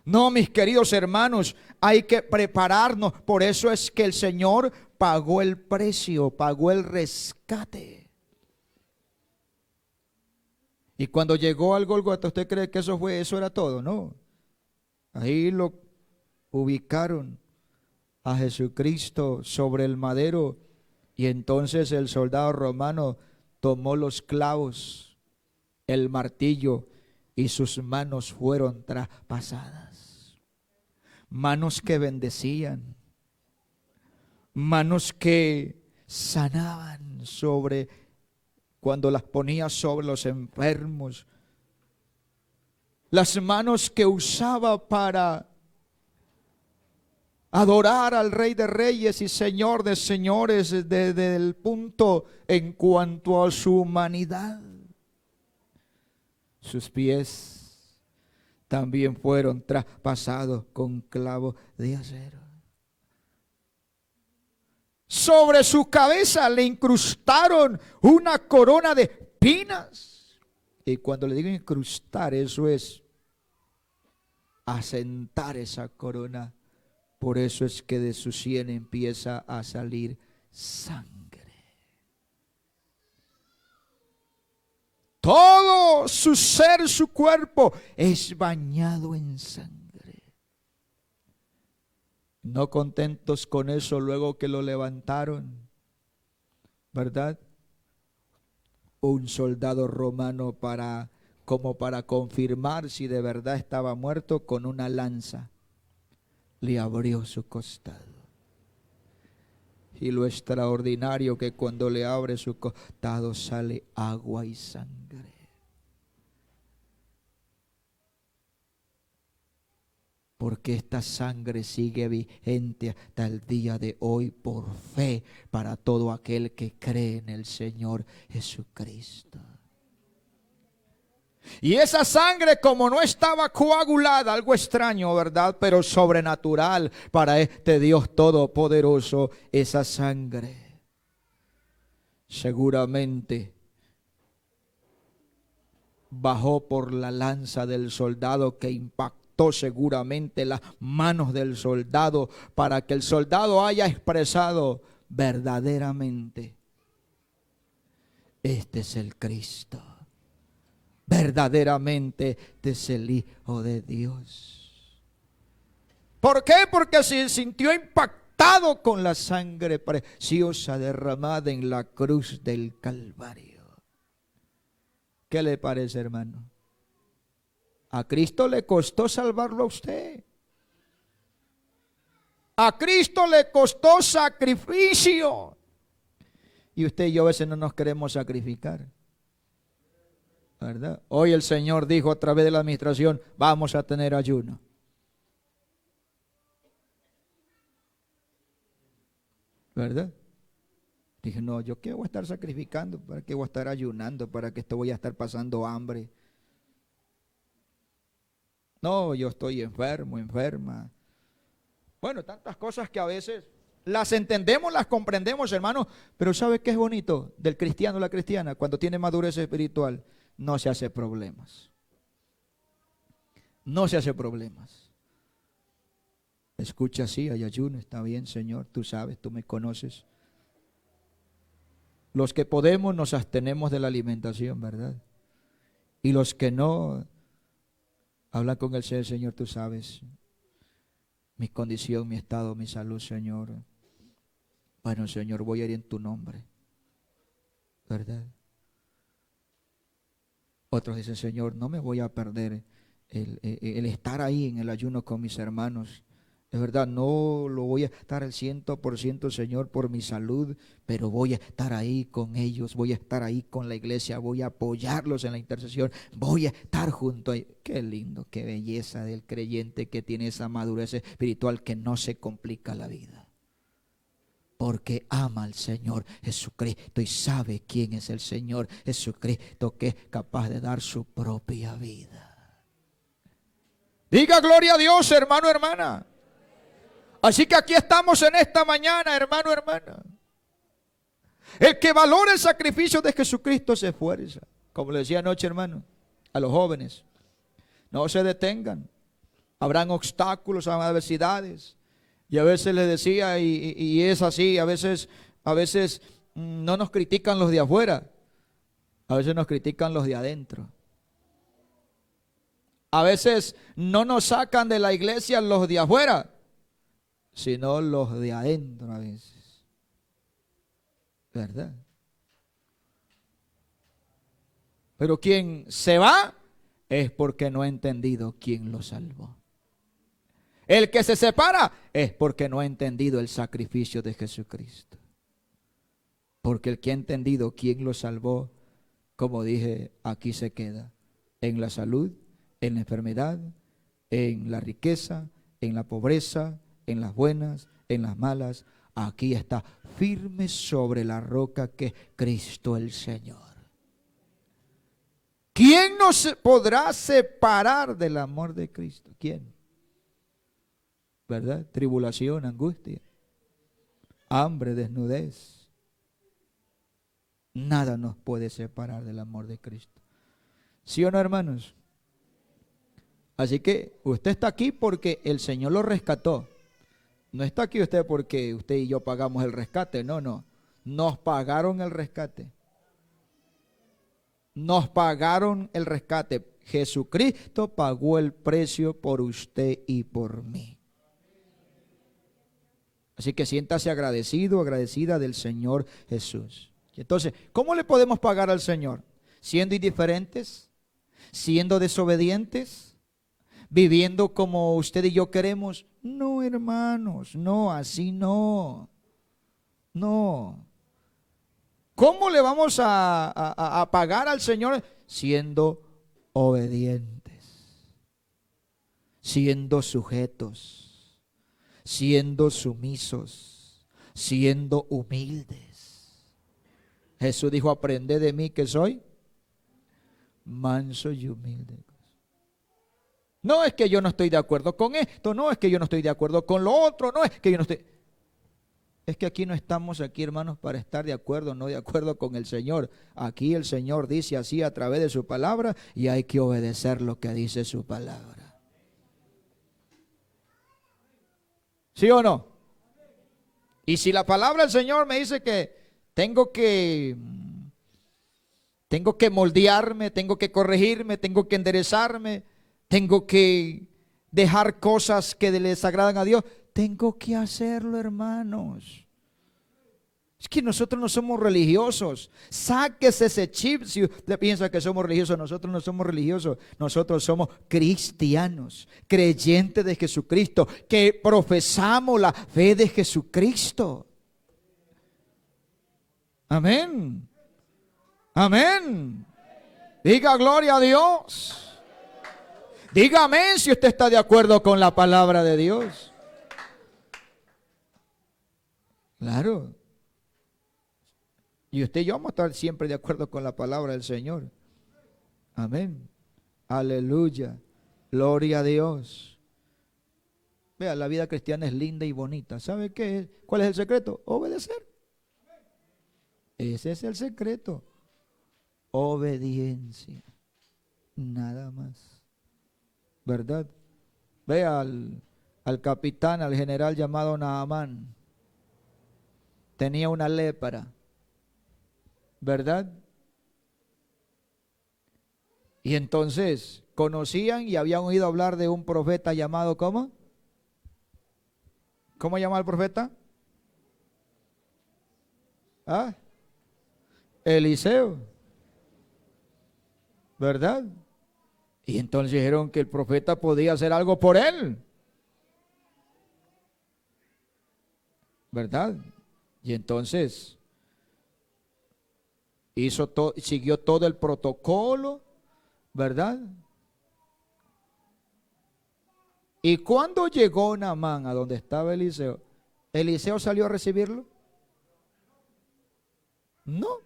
No, mis queridos hermanos, hay que prepararnos. Por eso es que el Señor pagó el precio, pagó el rescate. Y cuando llegó al Gólgota, ¿usted cree que eso era todo? No. Ahí lo ubicaron a Jesucristo sobre el madero, y entonces el soldado romano tomó los clavos, el martillo, y sus manos fueron traspasadas. Manos que bendecían, manos que sanaban cuando las ponía sobre los enfermos, las manos que usaba para adorar al Rey de Reyes y Señor de Señores desde el punto en cuanto a su humanidad. Sus pies también fueron traspasados con clavos de acero. Sobre su cabeza le incrustaron una corona de espinas. Y cuando le digo incrustar, eso es asentar esa corona. Por eso es que de su sien empieza a salir sangre. Todo su ser, su cuerpo es bañado en sangre. No contentos con eso, luego que lo levantaron, ¿verdad? Un soldado romano como para confirmar si de verdad estaba muerto, con una lanza le abrió su costado. Y lo extraordinario que cuando le abre su costado sale agua y sangre. Porque esta sangre sigue vigente hasta el día de hoy por fe para todo aquel que cree en el Señor Jesucristo. Y esa sangre, como no estaba coagulada, algo extraño, ¿verdad? Pero sobrenatural para este Dios todopoderoso, esa sangre seguramente bajó por la lanza del soldado, que impactó seguramente las manos del soldado, para que el soldado haya expresado verdaderamente: este es el Cristo. Verdaderamente este es el Hijo de Dios. ¿Por qué? Porque se sintió impactado con la sangre preciosa derramada en la cruz del Calvario. ¿Qué le parece, hermano? A Cristo le costó salvarlo a usted. A Cristo le costó sacrificio. Y usted y yo a veces no nos queremos sacrificar, ¿verdad? Hoy el Señor dijo a través de la administración: vamos a tener ayuno. ¿Verdad? Dije, no, yo qué voy a estar sacrificando, para qué voy a estar ayunando, para qué voy a estar pasando hambre. No, yo estoy enfermo, enferma. Bueno, tantas cosas que a veces las entendemos, las comprendemos, hermano. Pero ¿sabe qué es bonito del cristiano o la cristiana? Cuando tiene madurez espiritual, no se hace problemas. No se hace problemas. Escucha, sí, hay ayuno, está bien, Señor, tú sabes, tú me conoces. Los que podemos nos abstenemos de la alimentación, ¿verdad? Y los que no, hablan con el Señor. Señor, tú sabes mi condición, mi estado, mi salud, Señor. Bueno, Señor, voy a ir en tu nombre, ¿verdad? Otros dicen, Señor, no me voy a perder el estar ahí en el ayuno con mis hermanos. Es verdad, no lo voy a estar al 100%, Señor, por mi salud, pero voy a estar ahí con ellos, voy a estar ahí con la iglesia, voy a apoyarlos en la intercesión, voy a estar junto a ellos. Qué lindo, qué belleza del creyente que tiene esa madurez espiritual, que no se complica la vida, porque ama al Señor Jesucristo y sabe quién es el Señor Jesucristo, que es capaz de dar su propia vida. Diga gloria a Dios, hermano, hermana. Así que aquí estamos en esta mañana, hermano, hermana. El que valora el sacrificio de Jesucristo se esfuerza. Como le decía anoche, hermano, a los jóvenes, no se detengan. Habrán obstáculos, habrán adversidades. Y a veces les decía, y es así, a veces no nos critican los de afuera, a veces nos critican los de adentro. A veces no nos sacan de la iglesia los de afuera, sino los de adentro a veces, ¿verdad? Pero quien se va es porque no ha entendido quién lo salvó. El que se separa es porque no ha entendido el sacrificio de Jesucristo. Porque el que ha entendido quién lo salvó, como dije, aquí se queda. En la salud, en la enfermedad, en la riqueza, en la pobreza, en las buenas, en las malas. Aquí está, firme sobre la roca que es Cristo el Señor. ¿Quién nos podrá separar del amor de Cristo? ¿Quién? ¿Verdad? Tribulación, angustia, hambre, desnudez. Nada nos puede separar del amor de Cristo. ¿Sí o no, hermanos? Así que usted está aquí porque el Señor lo rescató. No está aquí usted porque usted y yo pagamos el rescate. No, no. Nos pagaron el rescate. Nos pagaron el rescate. Jesucristo pagó el precio por usted y por mí. Así que siéntase agradecido, agradecida del Señor Jesús. Entonces, ¿cómo le podemos pagar al Señor? ¿Siendo indiferentes? ¿Siendo desobedientes? ¿Viviendo como usted y yo queremos? No, hermanos, no, así no. No. ¿Cómo le vamos a pagar al Señor? Siendo obedientes, siendo sujetos, siendo sumisos, siendo humildes. Jesús dijo, aprended de mí que soy manso y humilde. No es que yo no estoy de acuerdo con esto, no es que yo no estoy de acuerdo con lo otro, no es que yo no estoy... Es que aquí no estamos aquí, hermanos, para estar de acuerdo o no de acuerdo con el Señor. Aquí el Señor dice así a través de su palabra y hay que obedecer lo que dice su palabra. ¿Sí o no? Y si la palabra del Señor me dice que tengo que moldearme, tengo que corregirme, tengo que enderezarme, tengo que dejar cosas que le desagradan a Dios, tengo que hacerlo, hermanos. Es que nosotros no somos religiosos. Sáquese ese chip si usted piensa que somos religiosos. Nosotros no somos religiosos. Nosotros somos cristianos, creyentes de Jesucristo, que profesamos la fe de Jesucristo. Amén. Amén. Diga gloria a Dios. Diga amén si usted está de acuerdo con la palabra de Dios. Claro. Y usted y yo vamos a estar siempre de acuerdo con la palabra del Señor. Amén. Aleluya. Gloria a Dios. Vea, la vida cristiana es linda y bonita. ¿Sabe qué es? ¿Cuál es el secreto? Obedecer. Ese es el secreto. Obediencia. Nada más. ¿Verdad? Vea al capitán, al general llamado Naamán. Tenía una lepra. ¿verdad? Y entonces conocían y habían oído hablar de un profeta llamado, ¿cómo? ¿Cómo llama al profeta? ¿Ah? Eliseo, ¿verdad? Y entonces dijeron que el profeta podía hacer algo por él, ¿verdad? Y entonces siguió todo el protocolo, ¿verdad? Y cuando llegó Naamán a donde estaba Eliseo, ¿Eliseo salió a recibirlo? No.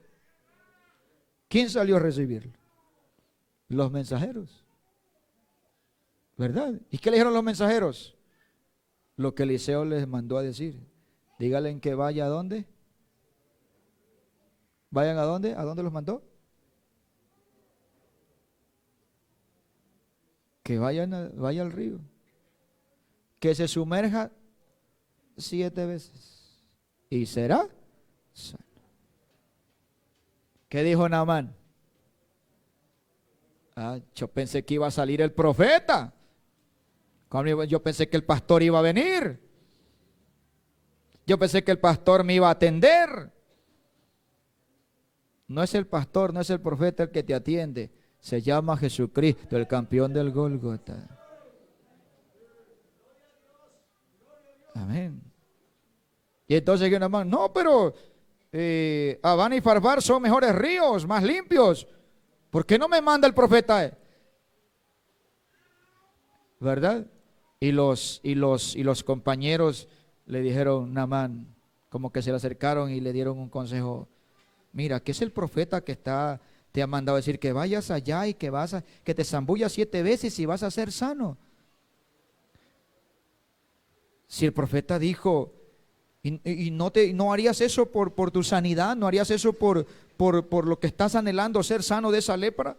¿Quién salió a recibirlo? Los mensajeros, ¿verdad? ¿Y qué le dijeron los mensajeros? Lo que Eliseo les mandó a decir. Díganle que vaya a dónde. ¿Vayan a dónde? ¿A dónde los mandó? Que vaya al río. Que se sumerja 7 veces. Y será sano. ¿Qué dijo Naamán? Yo pensé que iba a salir el profeta. Yo pensé que el pastor iba a venir. Yo pensé que el pastor me iba a atender. No es el pastor, no es el profeta el que te atiende. Se llama Jesucristo, el campeón del Gólgota. Amén. Y entonces que Naamán, no, pero Abana y Farbar son mejores ríos, más limpios. ¿Por qué no me manda el profeta? ¿Verdad? Y los compañeros le dijeron, Naamán, como que se le acercaron y le dieron un consejo. Mira, que es el profeta que te ha mandado a decir que vayas allá y que te zambullas 7 veces y vas a ser sano. Si el profeta dijo, y no harías eso por tu sanidad, no harías eso por lo que estás anhelando, ser sano de esa lepra,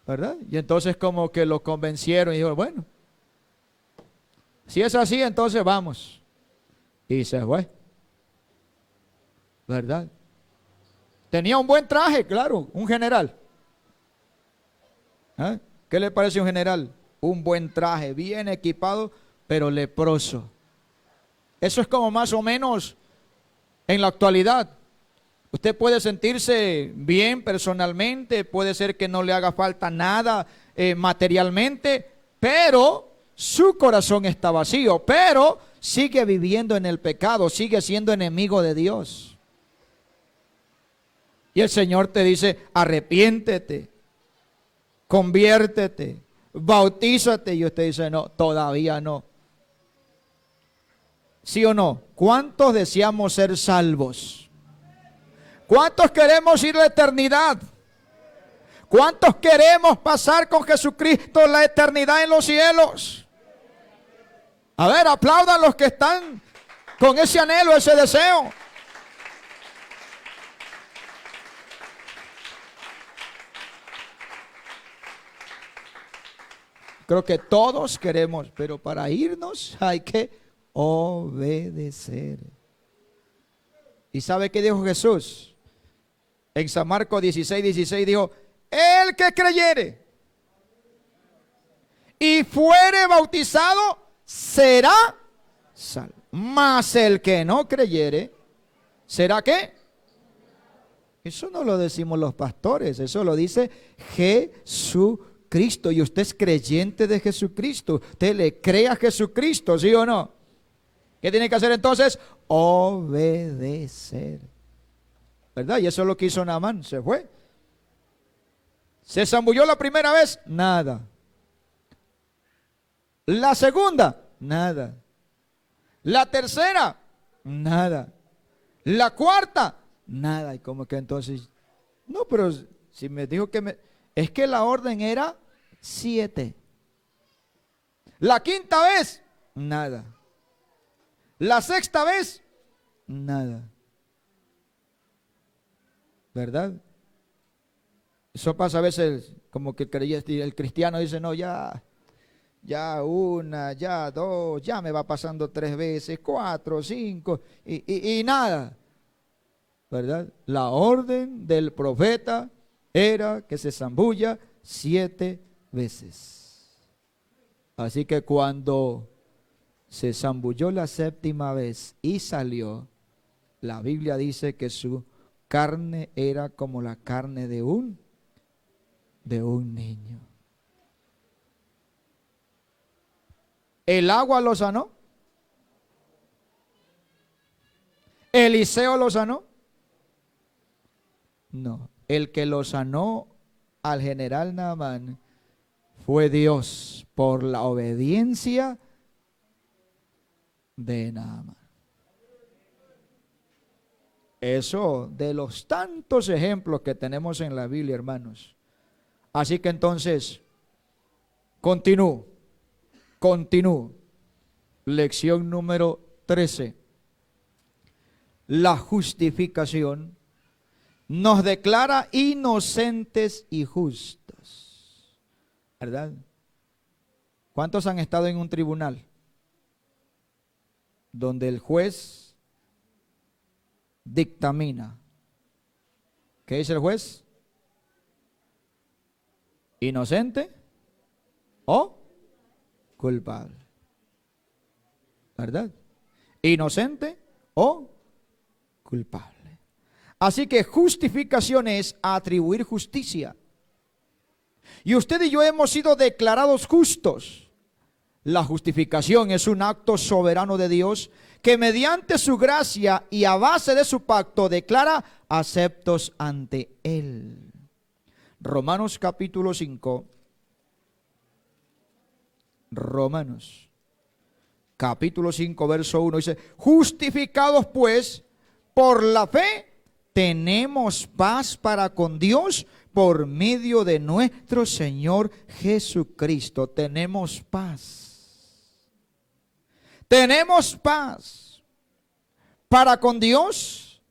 ¿verdad? Y entonces como que lo convencieron y dijo, bueno, si es así, entonces vamos. Y se fue, ¿verdad? Tenía un buen traje, claro, un general. ¿Qué le parece un general? Un buen traje, bien equipado, pero leproso. Eso es como más o menos en la actualidad. Usted puede sentirse bien personalmente, puede ser que no le haga falta nada materialmente, pero su corazón está vacío, pero sigue viviendo en el pecado, sigue siendo enemigo de Dios. Y el Señor te dice, arrepiéntete, conviértete, bautízate. Y usted dice, no, todavía no. ¿Sí o no? ¿Cuántos deseamos ser salvos? ¿Cuántos queremos ir a la eternidad? ¿Cuántos queremos pasar con Jesucristo la eternidad en los cielos? A ver, aplaudan los que están con ese anhelo, ese deseo. Creo que todos queremos, pero para irnos hay que obedecer. ¿Y sabe qué dijo Jesús? En San Marcos 16:16 dijo, el que creyere y fuere bautizado será salvo. Mas el que no creyere, ¿será qué? Eso no lo decimos los pastores, eso lo dice Jesucristo. Y usted es creyente de Jesucristo, usted le cree a Jesucristo, ¿sí o no? ¿Qué tiene que hacer entonces? Obedecer, ¿verdad? Y eso es lo que hizo Naamán, se fue. Se zambulló la primera vez, nada. La segunda, nada. La tercera, nada. La cuarta, nada. Y como que entonces, no, pero si me dijo es que la orden era 7. La quinta vez, nada. La sexta vez, nada. ¿Verdad? Eso pasa a veces, como que el cristiano dice, no, ya una, ya dos, ya me va pasando 3 veces, 4, 5, y nada. ¿verdad? La orden del profeta era que se zambulla 7 veces. Así que cuando se zambulló la 7ª vez y salió, la Biblia dice que su carne era como la carne de un niño. ¿El agua lo sanó? ¿Eliseo lo sanó? No, el que lo sanó al general Naamán fue Dios por la obediencia de Naamán. Eso de los tantos ejemplos que tenemos en la Biblia, hermanos. Así que entonces, continúo. Lección número 13. La justificación nos declara inocentes y justos. ¿Verdad? ¿Cuántos han estado en un tribunal donde el juez dictamina? ¿Qué dice el juez? ¿Inocente o culpable? ¿Verdad? ¿Inocente o culpable? Así que justificación es atribuir justicia. Y usted y yo hemos sido declarados justos. La justificación es un acto soberano de Dios que mediante su gracia y a base de su pacto declara aceptos ante Él. Romanos capítulo 5. Romanos capítulo 5 verso 1 dice: justificados pues por la fe tenemos paz para con Dios por medio de nuestro Señor Jesucristo. Tenemos paz. Tenemos paz para con Dios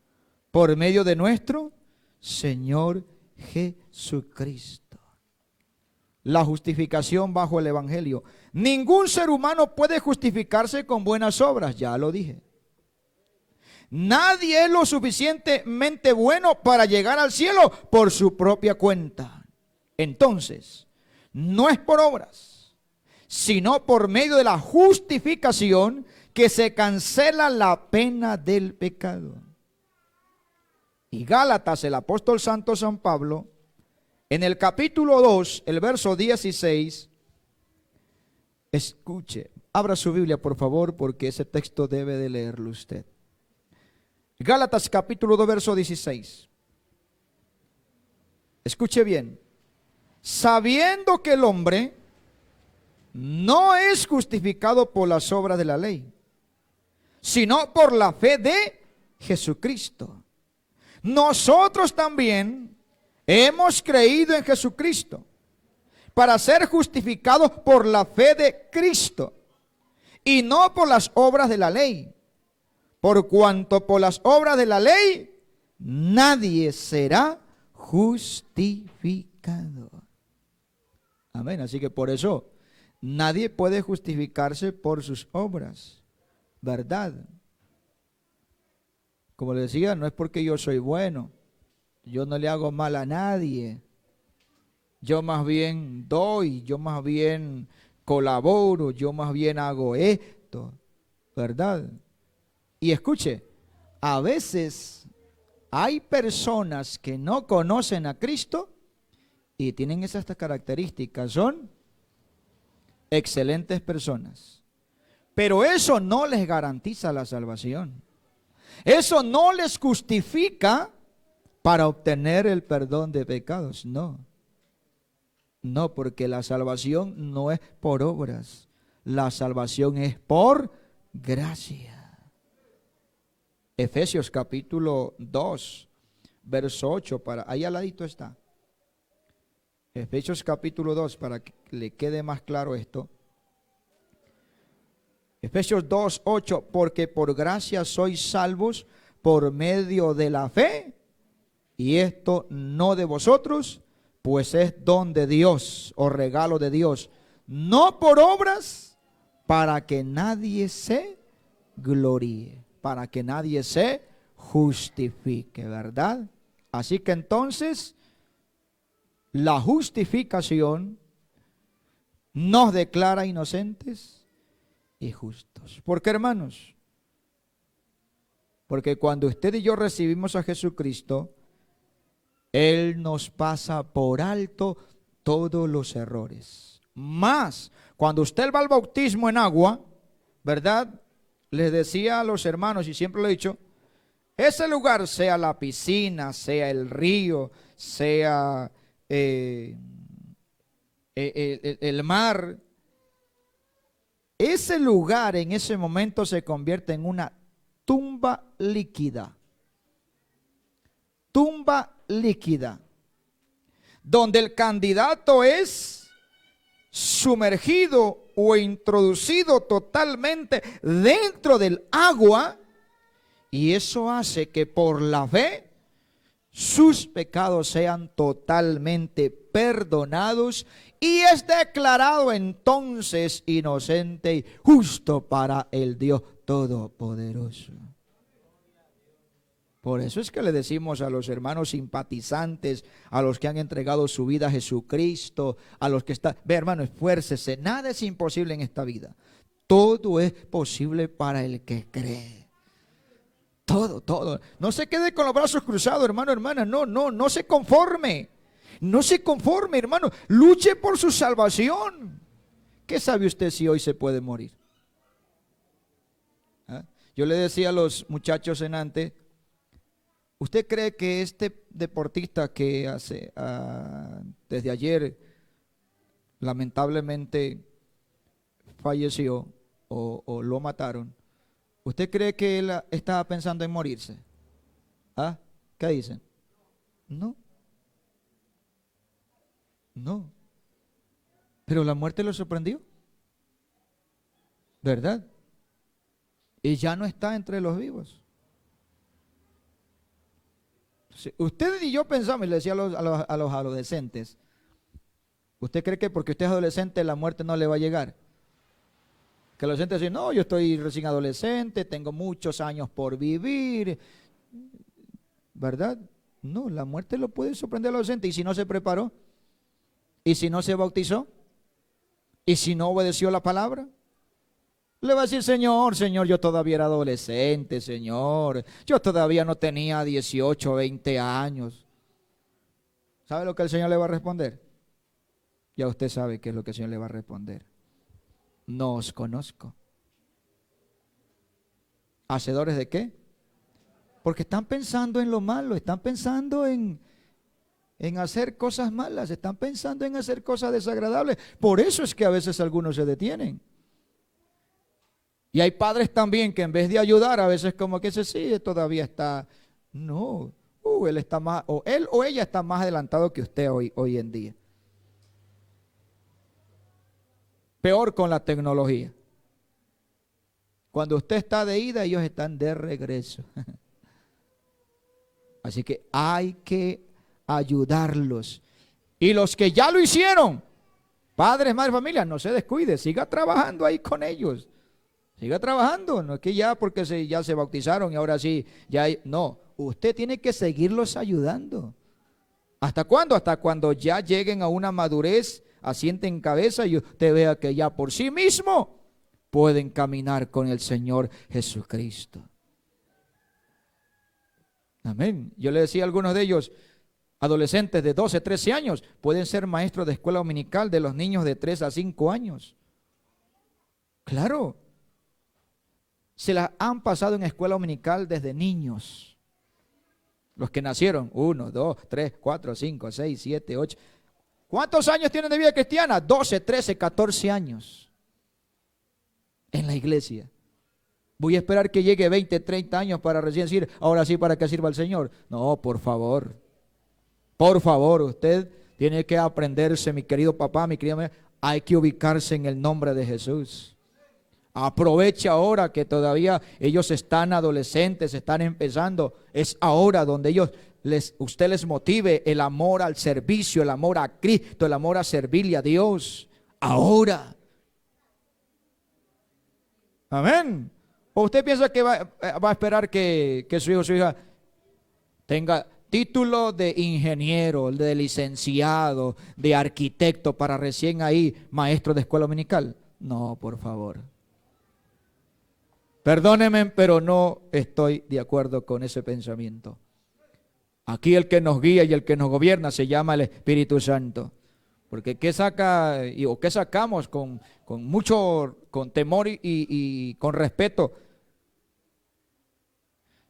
por medio de nuestro Señor Jesucristo. La justificación bajo el Evangelio. Ningún ser humano puede justificarse con buenas obras, ya lo dije. Nadie es lo suficientemente bueno para llegar al cielo por su propia cuenta. Entonces, no es por obras, sino por medio de la justificación que se cancela la pena del pecado. Y Gálatas, el apóstol santo San Pablo, en el capítulo 2, el verso 16, escuche, abra su Biblia por favor, porque ese texto debe de leerlo usted. Gálatas capítulo 2 verso 16. Escuche bien. Sabiendo que el hombre no es justificado por las obras de la ley, sino por la fe de Jesucristo. Nosotros también hemos creído en Jesucristo para ser justificados por la fe de Cristo y no por las obras de la ley. Por cuanto por las obras de la ley nadie será justificado. Amén. Así que por eso nadie puede justificarse por sus obras, ¿verdad? Como le decía, no es porque yo soy bueno, yo no le hago mal a nadie, yo más bien doy, yo más bien colaboro, yo más bien hago esto, ¿verdad? Y escuche, a veces hay personas que no conocen a Cristo y tienen esas características, son excelentes personas, pero eso no les garantiza la salvación. Eso no les justifica para obtener el perdón de pecados, no. No, porque la salvación no es por obras, la salvación es por gracia. Efesios capítulo 2, verso 8, ahí al ladito está. Efesios capítulo 2, para que le quede más claro esto. Efesios 2, 8, porque por gracia sois salvos por medio de la fe, y esto no de vosotros, pues es don de Dios o regalo de Dios, no por obras, para que nadie se gloríe. Para que nadie se justifique, ¿verdad? Así que entonces, la justificación nos declara inocentes y justos. ¿Por qué, hermanos? Porque cuando usted y yo recibimos a Jesucristo, Él nos pasa por alto todos los errores. Más, cuando usted va al bautismo en agua, ¿verdad? Les decía a los hermanos, y siempre lo he dicho, ese lugar, sea la piscina, sea el río, sea el mar, ese lugar en ese momento se convierte en una tumba líquida. Tumba líquida, donde el candidato es sumergido o introducido totalmente dentro del agua, y eso hace que por la fe sus pecados sean totalmente perdonados y es declarado entonces inocente y justo para el Dios Todopoderoso. Por eso es que le decimos a los hermanos simpatizantes, a los que han entregado su vida a Jesucristo, a los que están, ve hermano, esfuércese, nada es imposible en esta vida. Todo es posible para el que cree. Todo, todo. No se quede con los brazos cruzados, hermano, hermana. No se conforme. No se conforme, hermano. Luche por su salvación. ¿Qué sabe usted si hoy se puede morir? ¿Ah? Yo le decía a los muchachos en antes, ¿usted cree que este deportista que desde ayer lamentablemente falleció o lo mataron, ¿usted cree que él estaba pensando en morirse? ¿Ah? ¿Qué dicen? No. No. Pero la muerte lo sorprendió, ¿verdad? Y ya no está entre los vivos. Usted y yo pensamos, y le decía a los adolescentes, ¿usted cree que porque usted es adolescente la muerte no le va a llegar? Que los adolescentes dicen, no, yo estoy recién adolescente, tengo muchos años por vivir, ¿verdad? No, la muerte lo puede sorprender al adolescente. ¿Y si no se preparó? ¿Y si no se bautizó? ¿Y si no obedeció la palabra? Le va a decir, Señor, yo todavía era adolescente, Señor. Yo todavía no tenía 18, 20 años. ¿Sabe lo que el Señor le va a responder? Ya usted sabe qué es lo que el Señor le va a responder. No os conozco. ¿Hacedores de qué? Porque están pensando en lo malo, están pensando en hacer cosas malas, están pensando en hacer cosas desagradables. Por eso es que a veces algunos se detienen. Y hay padres también que en vez de ayudar, a veces como que se sigue, todavía está, no, él está más, o él o ella está más adelantado que usted hoy en día. Peor con la tecnología. Cuando usted está de ida, ellos están de regreso. Así que hay que ayudarlos. Y los que ya lo hicieron, padres, madres, familia, no se descuide, siga trabajando ahí con ellos. Siga trabajando, no es que ya porque ya se bautizaron y ahora sí, no, usted tiene que seguirlos ayudando. ¿Hasta cuándo? Hasta cuando ya lleguen a una madurez, asienten cabeza y usted vea que ya por sí mismo pueden caminar con el Señor Jesucristo. Amén. Yo le decía a algunos de ellos, adolescentes de 12, 13 años, pueden ser maestros de escuela dominical de los niños de 3 a 5 años. Claro. Se las han pasado en escuela dominical desde niños. Los que nacieron, 1, 2, 3, 4, 5, 6, 7, 8. ¿Cuántos años tienen de vida cristiana? 12, 13, 14 años. En la iglesia. Voy a esperar que llegue 20, 30 años para recién decir, ahora sí, para que sirva al Señor. No, por favor. Por favor, usted tiene que aprenderse, mi querido papá, mi querida mamá, hay que ubicarse en el nombre de Jesús. Aproveche ahora que todavía ellos están adolescentes, están empezando. Es ahora donde usted les motive el amor al servicio, el amor a Cristo, el amor a servirle a Dios. Ahora. Amén. ¿O usted piensa que va a esperar que su hijo o su hija tenga título de ingeniero, de licenciado, de arquitecto para recién ahí maestro de escuela dominical? No, por favor. Perdónenme, pero no estoy de acuerdo con ese pensamiento. Aquí el que nos guía y el que nos gobierna se llama el Espíritu Santo. Porque ¿qué saca o qué sacamos con temor y con respeto?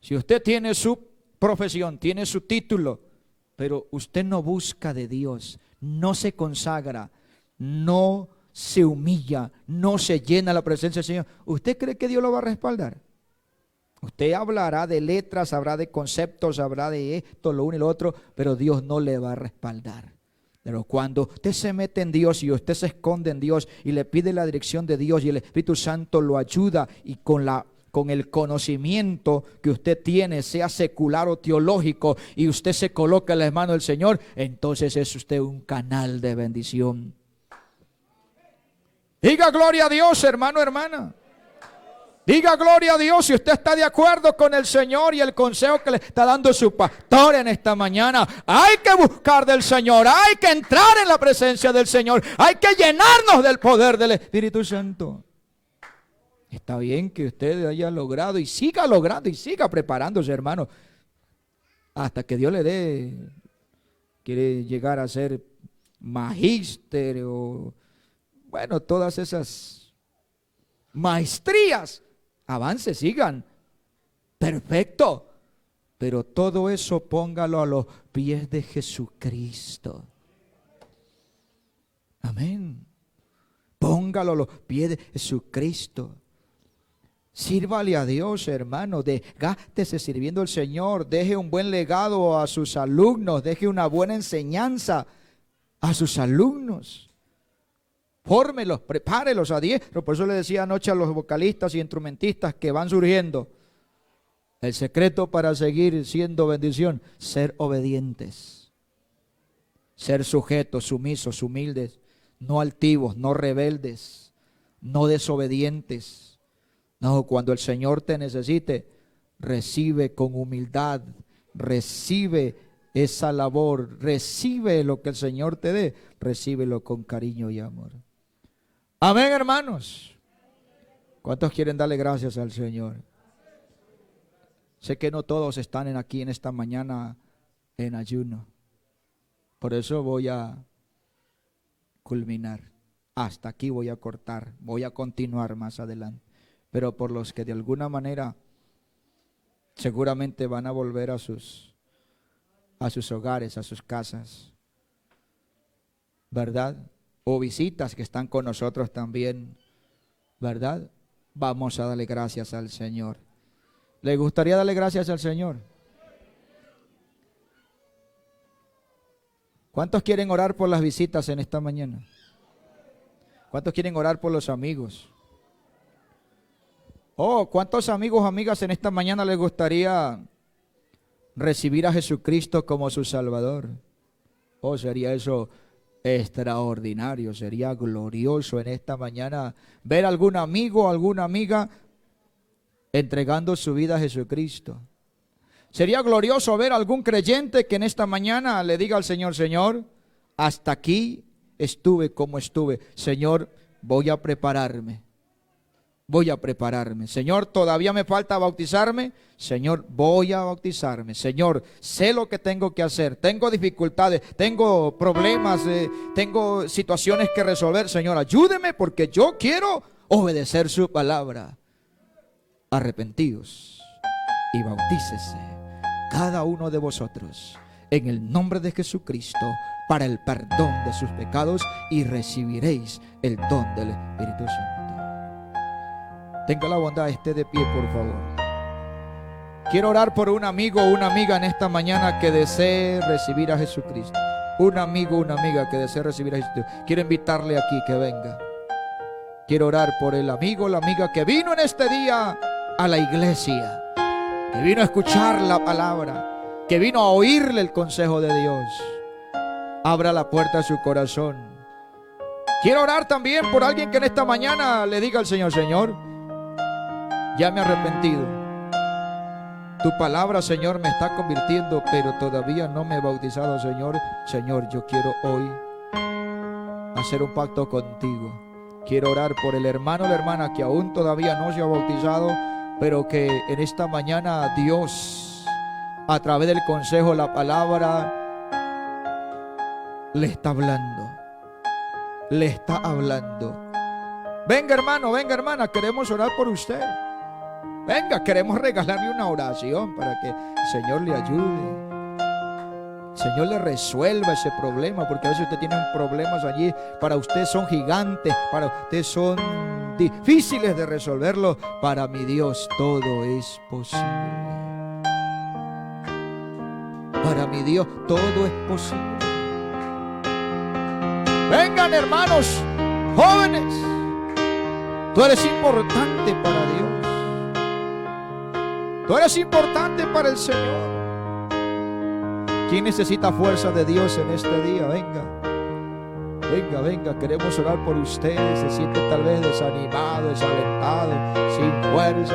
Si usted tiene su profesión, tiene su título, pero usted no busca de Dios, no se consagra, no se humilla, no se llena la presencia del Señor, ¿usted cree que Dios lo va a respaldar? Usted hablará de letras, hablará de conceptos, hablará de esto, lo uno y lo otro, pero Dios no le va a respaldar. Pero cuando usted se mete en Dios y usted se esconde en Dios y le pide la dirección de Dios y el Espíritu Santo lo ayuda, y con el conocimiento que usted tiene, sea secular o teológico, y usted se coloca en las manos del Señor, entonces es usted un canal de bendición. Diga gloria a Dios, hermano, hermana. Diga gloria a Dios si usted está de acuerdo con el Señor y el consejo que le está dando su pastor en esta mañana. Hay que buscar del Señor, hay que entrar en la presencia del Señor, hay que llenarnos del poder del Espíritu Santo. Está bien que usted haya logrado y siga logrando y siga preparándose, hermano, hasta que Dios le dé, quiere llegar a ser magíster o, bueno, todas esas maestrías. Avance, sigan. Perfecto. Pero todo eso póngalo a los pies de Jesucristo. Amén. Póngalo a los pies de Jesucristo. Sírvale a Dios, hermano. Gástese sirviendo al Señor. Deje un buen legado a sus alumnos. Deje una buena enseñanza a sus alumnos. Fórmelos, prepárelos a diestro. Por eso le decía anoche a los vocalistas y instrumentistas que van surgiendo. El secreto para seguir siendo bendición: ser obedientes. Ser sujetos, sumisos, humildes. No altivos, no rebeldes, no desobedientes. No, cuando el Señor te necesite, recibe con humildad, recibe esa labor, recibe lo que el Señor te dé, recíbelo con cariño y amor. Amén, hermanos. ¿Cuántos quieren darle gracias al Señor? Sé que no todos están aquí en esta mañana en ayuno. Por eso voy a culminar. Hasta aquí voy a cortar. Voy a continuar más adelante. Pero por los que de alguna manera seguramente van a volver a sus hogares, a sus casas, ¿verdad? O visitas que están con nosotros también, ¿verdad? Vamos a darle gracias al Señor. ¿Le gustaría darle gracias al Señor? ¿Cuántos quieren orar por las visitas en esta mañana? ¿Cuántos quieren orar por los amigos? ¿Cuántos amigos o amigas en esta mañana les gustaría recibir a Jesucristo como su Salvador? Sería eso extraordinario, sería glorioso en esta mañana ver a algún amigo o alguna amiga entregando su vida a Jesucristo. Sería glorioso ver a algún creyente que en esta mañana le diga al Señor: Señor, hasta aquí estuve como estuve. Señor, voy a prepararme. Señor, todavía me falta bautizarme. Señor, voy a bautizarme. Señor, sé lo que tengo que hacer. Tengo dificultades, tengo problemas, tengo situaciones que resolver. Señor, ayúdeme porque yo quiero obedecer su palabra. Arrepentidos y bautícese cada uno de vosotros en el nombre de Jesucristo para el perdón de sus pecados y recibiréis el don del Espíritu Santo. Tenga la bondad, esté de pie, por favor. Quiero orar por un amigo o una amiga en esta mañana que desee recibir a Jesucristo. Un amigo o una amiga que desee recibir a Jesucristo. Quiero invitarle aquí que venga. Quiero orar por el amigo o la amiga que vino en este día a la iglesia, que vino a escuchar la palabra, que vino a oírle el consejo de Dios. Abra la puerta de su corazón. Quiero orar también por alguien que en esta mañana le diga al Señor: Señor, Ya me he arrepentido. Tu palabra, Señor, me está convirtiendo, pero todavía no me he bautizado, Señor. Señor, yo quiero hoy hacer un pacto contigo. Quiero orar por el hermano o la hermana que aún todavía no se ha bautizado, pero que en esta mañana Dios, a través del consejo, la palabra, le está hablando. Le está hablando. Venga, hermano, venga, hermana, queremos orar por usted. Venga, queremos regalarle una oración para que el Señor le ayude. El Señor le resuelva ese problema, porque a veces usted tiene problemas allí, para usted son gigantes, para usted son difíciles de resolverlo. Para mi Dios todo es posible. Para mi Dios todo es posible. Vengan, hermanos, jóvenes, tú eres importante para Dios. Tú eres importante para el Señor. ¿Quién necesita fuerza de Dios en este día? Venga, venga, venga, queremos orar por ustedes. Se siente tal vez desanimado, desalentado, sin fuerza.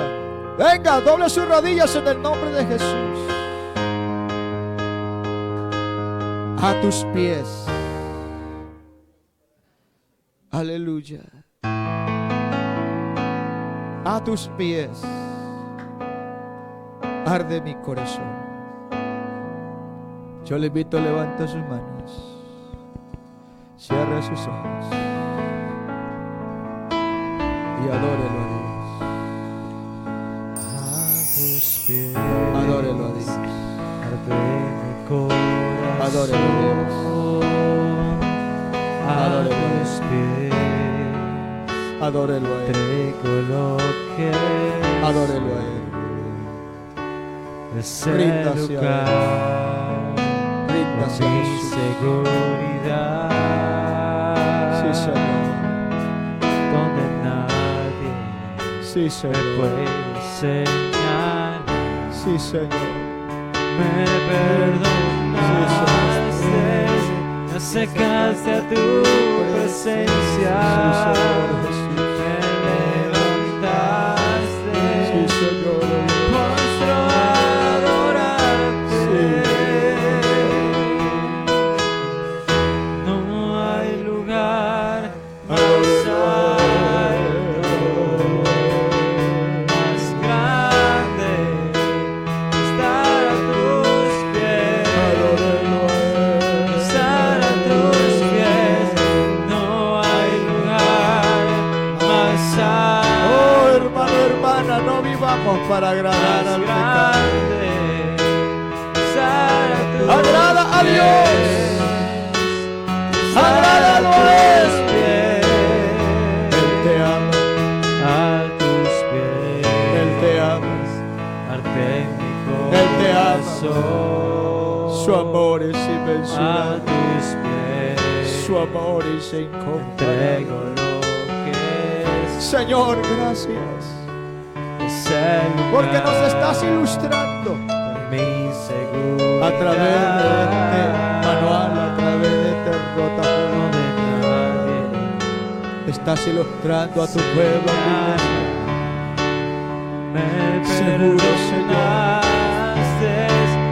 Venga, doble sus rodillas en el nombre de Jesús. A tus pies. Aleluya. A tus pies arde mi corazón. Yo le invito a levantar sus manos, cierre sus ojos y adórelo a Dios. A tus pies Adórelo a Dios. arde mi corazón. Adórelo a Dios. Adórelo a A tus pies Adórelo a Él. traigo lo que Adórelo a Él. es el Ríndase a Él. lugar Ríndase a de mi Jesús. seguridad, Sí, Señor. donde nadie Sí, me Señor. puede enseñar. Sí, Señor. Me perdonaste, me acercaste a tu presencia, me levantaste, Sí, Señor. postro a adorarte. No hay lugar más alto, más grande, estar a tus pies, estar a tus pies. No hay lugar más alto, Oh, hermano, hermana, no vivamos para agradar al pecado. grande, estar a tus Agrada a Dios. pies, Agrádalo a Él. Él te ama. a tus pies. Él te ama. Arde mi Él te ama. corazón. Su amor es a inmensurable. tus pies. Su amor es Entrego incomparable. lo que Señor, gracias. es el lugar Porque nos estás ilustrando de mi seguridad, a través de este manual, a través de este rotafolio. donde nadie Estás ilustrando a tu pueblo. me Seguro, perdonaste,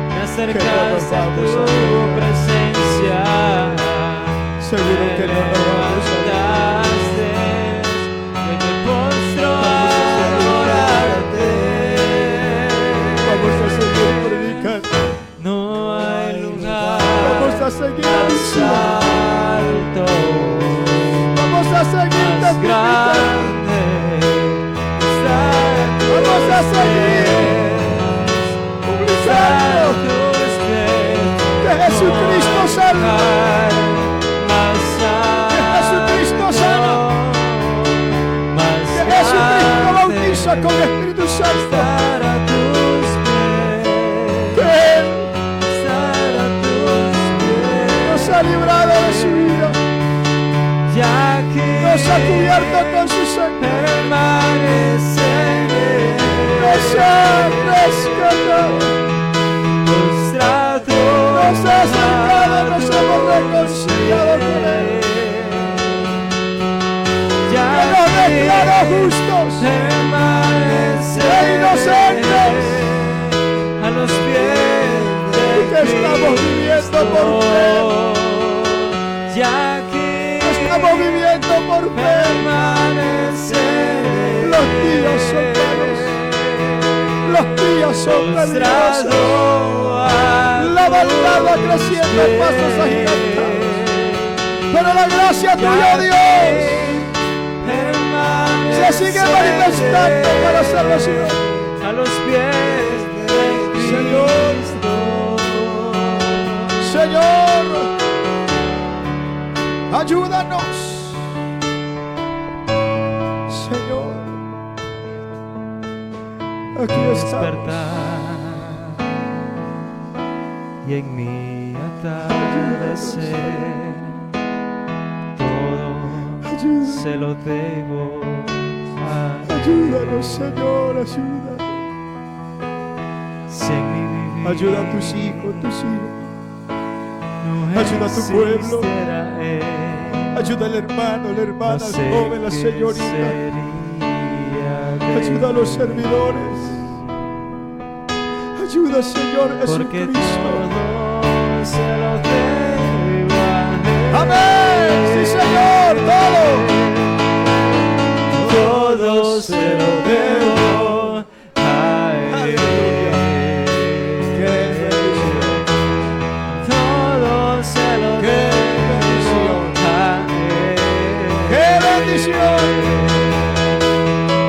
me acercaste a vamos tu a presencia. Seguro que no lo vamos a levantaste, que me postro a adorarte. Vamos a seguir predicando. No hay lugar Vamos a seguir más anunciando. alto, Vamos a seguir más testificando. grande, estar a tus Vamos a seguir pies, estar a publicando tus pies. que Jesucristo sana. Que Jesucristo sana. Que Jesucristo bautiza con Espíritu Santo. Que Él nos ha librado de su vida. Nos ha cubierto con su sangre. Nos ha rescatado. Nos ha acercado, nos hemos reconciliado con Él. Que nos declaró justos. por fe. Ya que Estamos viviendo por fe. permaneceré. Los días son malos. Los días son peligrosos. La maldad va creciendo en pasos agigantados. Pero la gracia tuya, Dios, se sigue manifestando para salvación. A los pies de Cristo. Señor, ayúdanos. Señor, aquí estamos. Despertar y en mi atardecer todo se lo debo a Ayúdanos, Señor, ayúdanos. si en mi vivir Ayuda a tus hijos, tus hijos. no Ayuda a tu pueblo. existiera Él, Ayuda al hermano, la hermana, no al sé joven, la qué señorita. sería de Ayuda a los mí, servidores. Ayuda, Señor porque Jesucristo. todo se lo debo a Él. Amén. Sí, Señor, todo. Todo se lo debo a Él. Qué bendición. Todo se lo Qué debo a Él. ¡Qué bendición!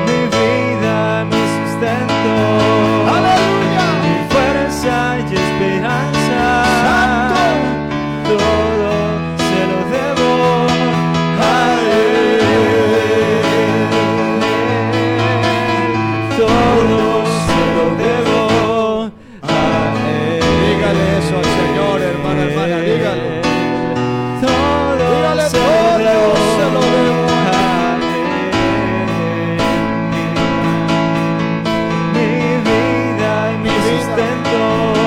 Mi vida, mi sustento, ¡Aleluya! mi fuerza y esperanza. ¡Santo! Todo se lo debo a Él. Todo se lo debo a Él. Dígale eso al Señor, hermano, hermana, dígale. Todo Dígale, se lo todo debo se lo debo a Él. Mi vida y mi sustento,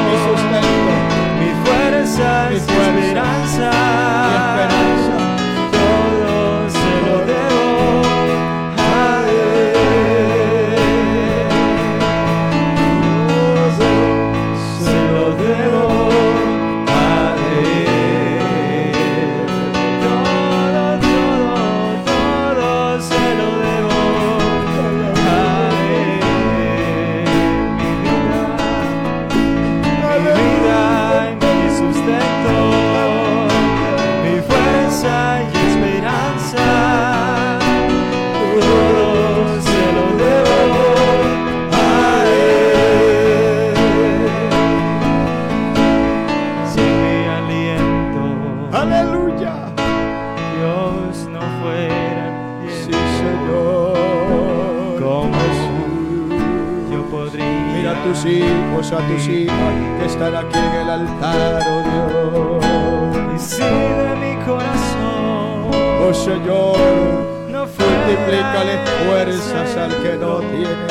Mi sustento, mi fuerza mi y fuerza, esperanza. mi esperanza. Todo se lo debo a Él. Se lo debo a Él. Todo, todo se lo debo a Él. Mi vida y mi sustento, mi fuerza y esperanza. Todo se lo debo a Él. Sin mi aliento, ¡Aleluya! Dios no fuera Sí, Señor. como yo podría. Mira a tus hijos, a tus hijas que están aquí en el altar, oh Y si de mi corazón Dios. Oh Señor, no fuera multiplícale fuerzas al que no tiene.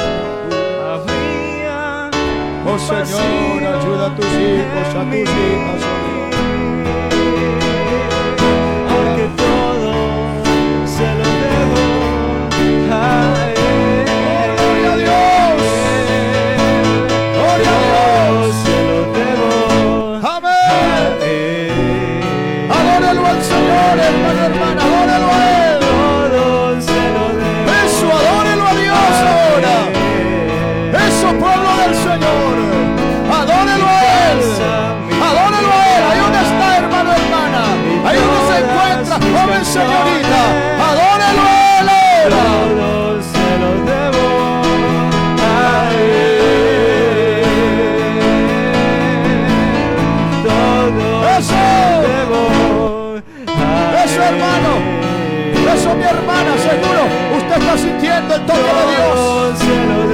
habría Oh Señor, ayuda a tus hijos, a tus hijas, oh Dios. porque todo se lo debo a Él. ¡Gloria a Dios! ¡Gloria a Dios! Se lo debo a ¡Amén! Él. Adórelo al Señor, hermano, hermana, adórelo a Él. Todo se lo debo Eso, adórelo a Dios ahora. Eso, pueblo del Señor. Adórelo a Él. Adórelo a Él. Ahí donde está, hermano, hermana. Ahí donde se encuentra, joven señorita. Adórelo a Él ahora. Todo se lo debo a Él. Todo Eso. se lo debo a Eso, hermano. Eso, mi hermana. Seguro usted está sintiendo el toque de Dios.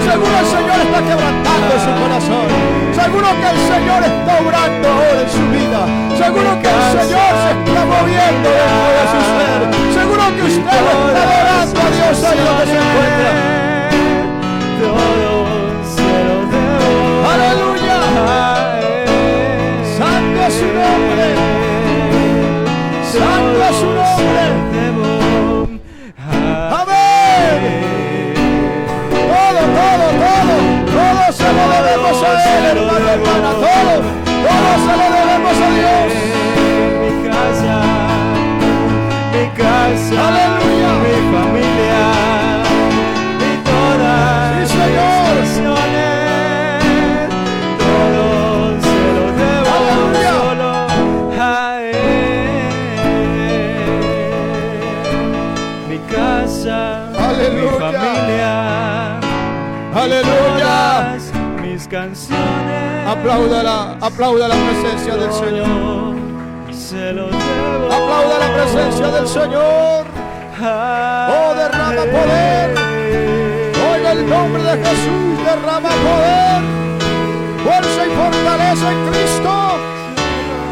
Seguro el Señor está quebrantando su corazón. Seguro que el Señor está obrando ahora en su vida. Seguro que el Señor se está moviendo dentro de su ser. Seguro que usted lo está adorando a Dios ahí donde se encuentra. Todo se lo debo ¡Aleluya! a Él. ¡Santo es su nombre! ¡Santo es su nombre! ¡Amén! Todo se lo debemos a Él, hermano, hermana, todo se lo debemos a Dios. Aleluya. mi familia y todas Sí, mis Señor. canciones, todo se lo debo Aleluya. solo a Él. Mi casa, Aleluya. mi familia, Aleluya. todas mis canciones. Aplauda la presencia del Señor. Se lo debo. Aplauda la presencia del Señor. Oh, derrama poder. Hoy en el nombre de Jesús derrama poder, fuerza y fortaleza en Cristo.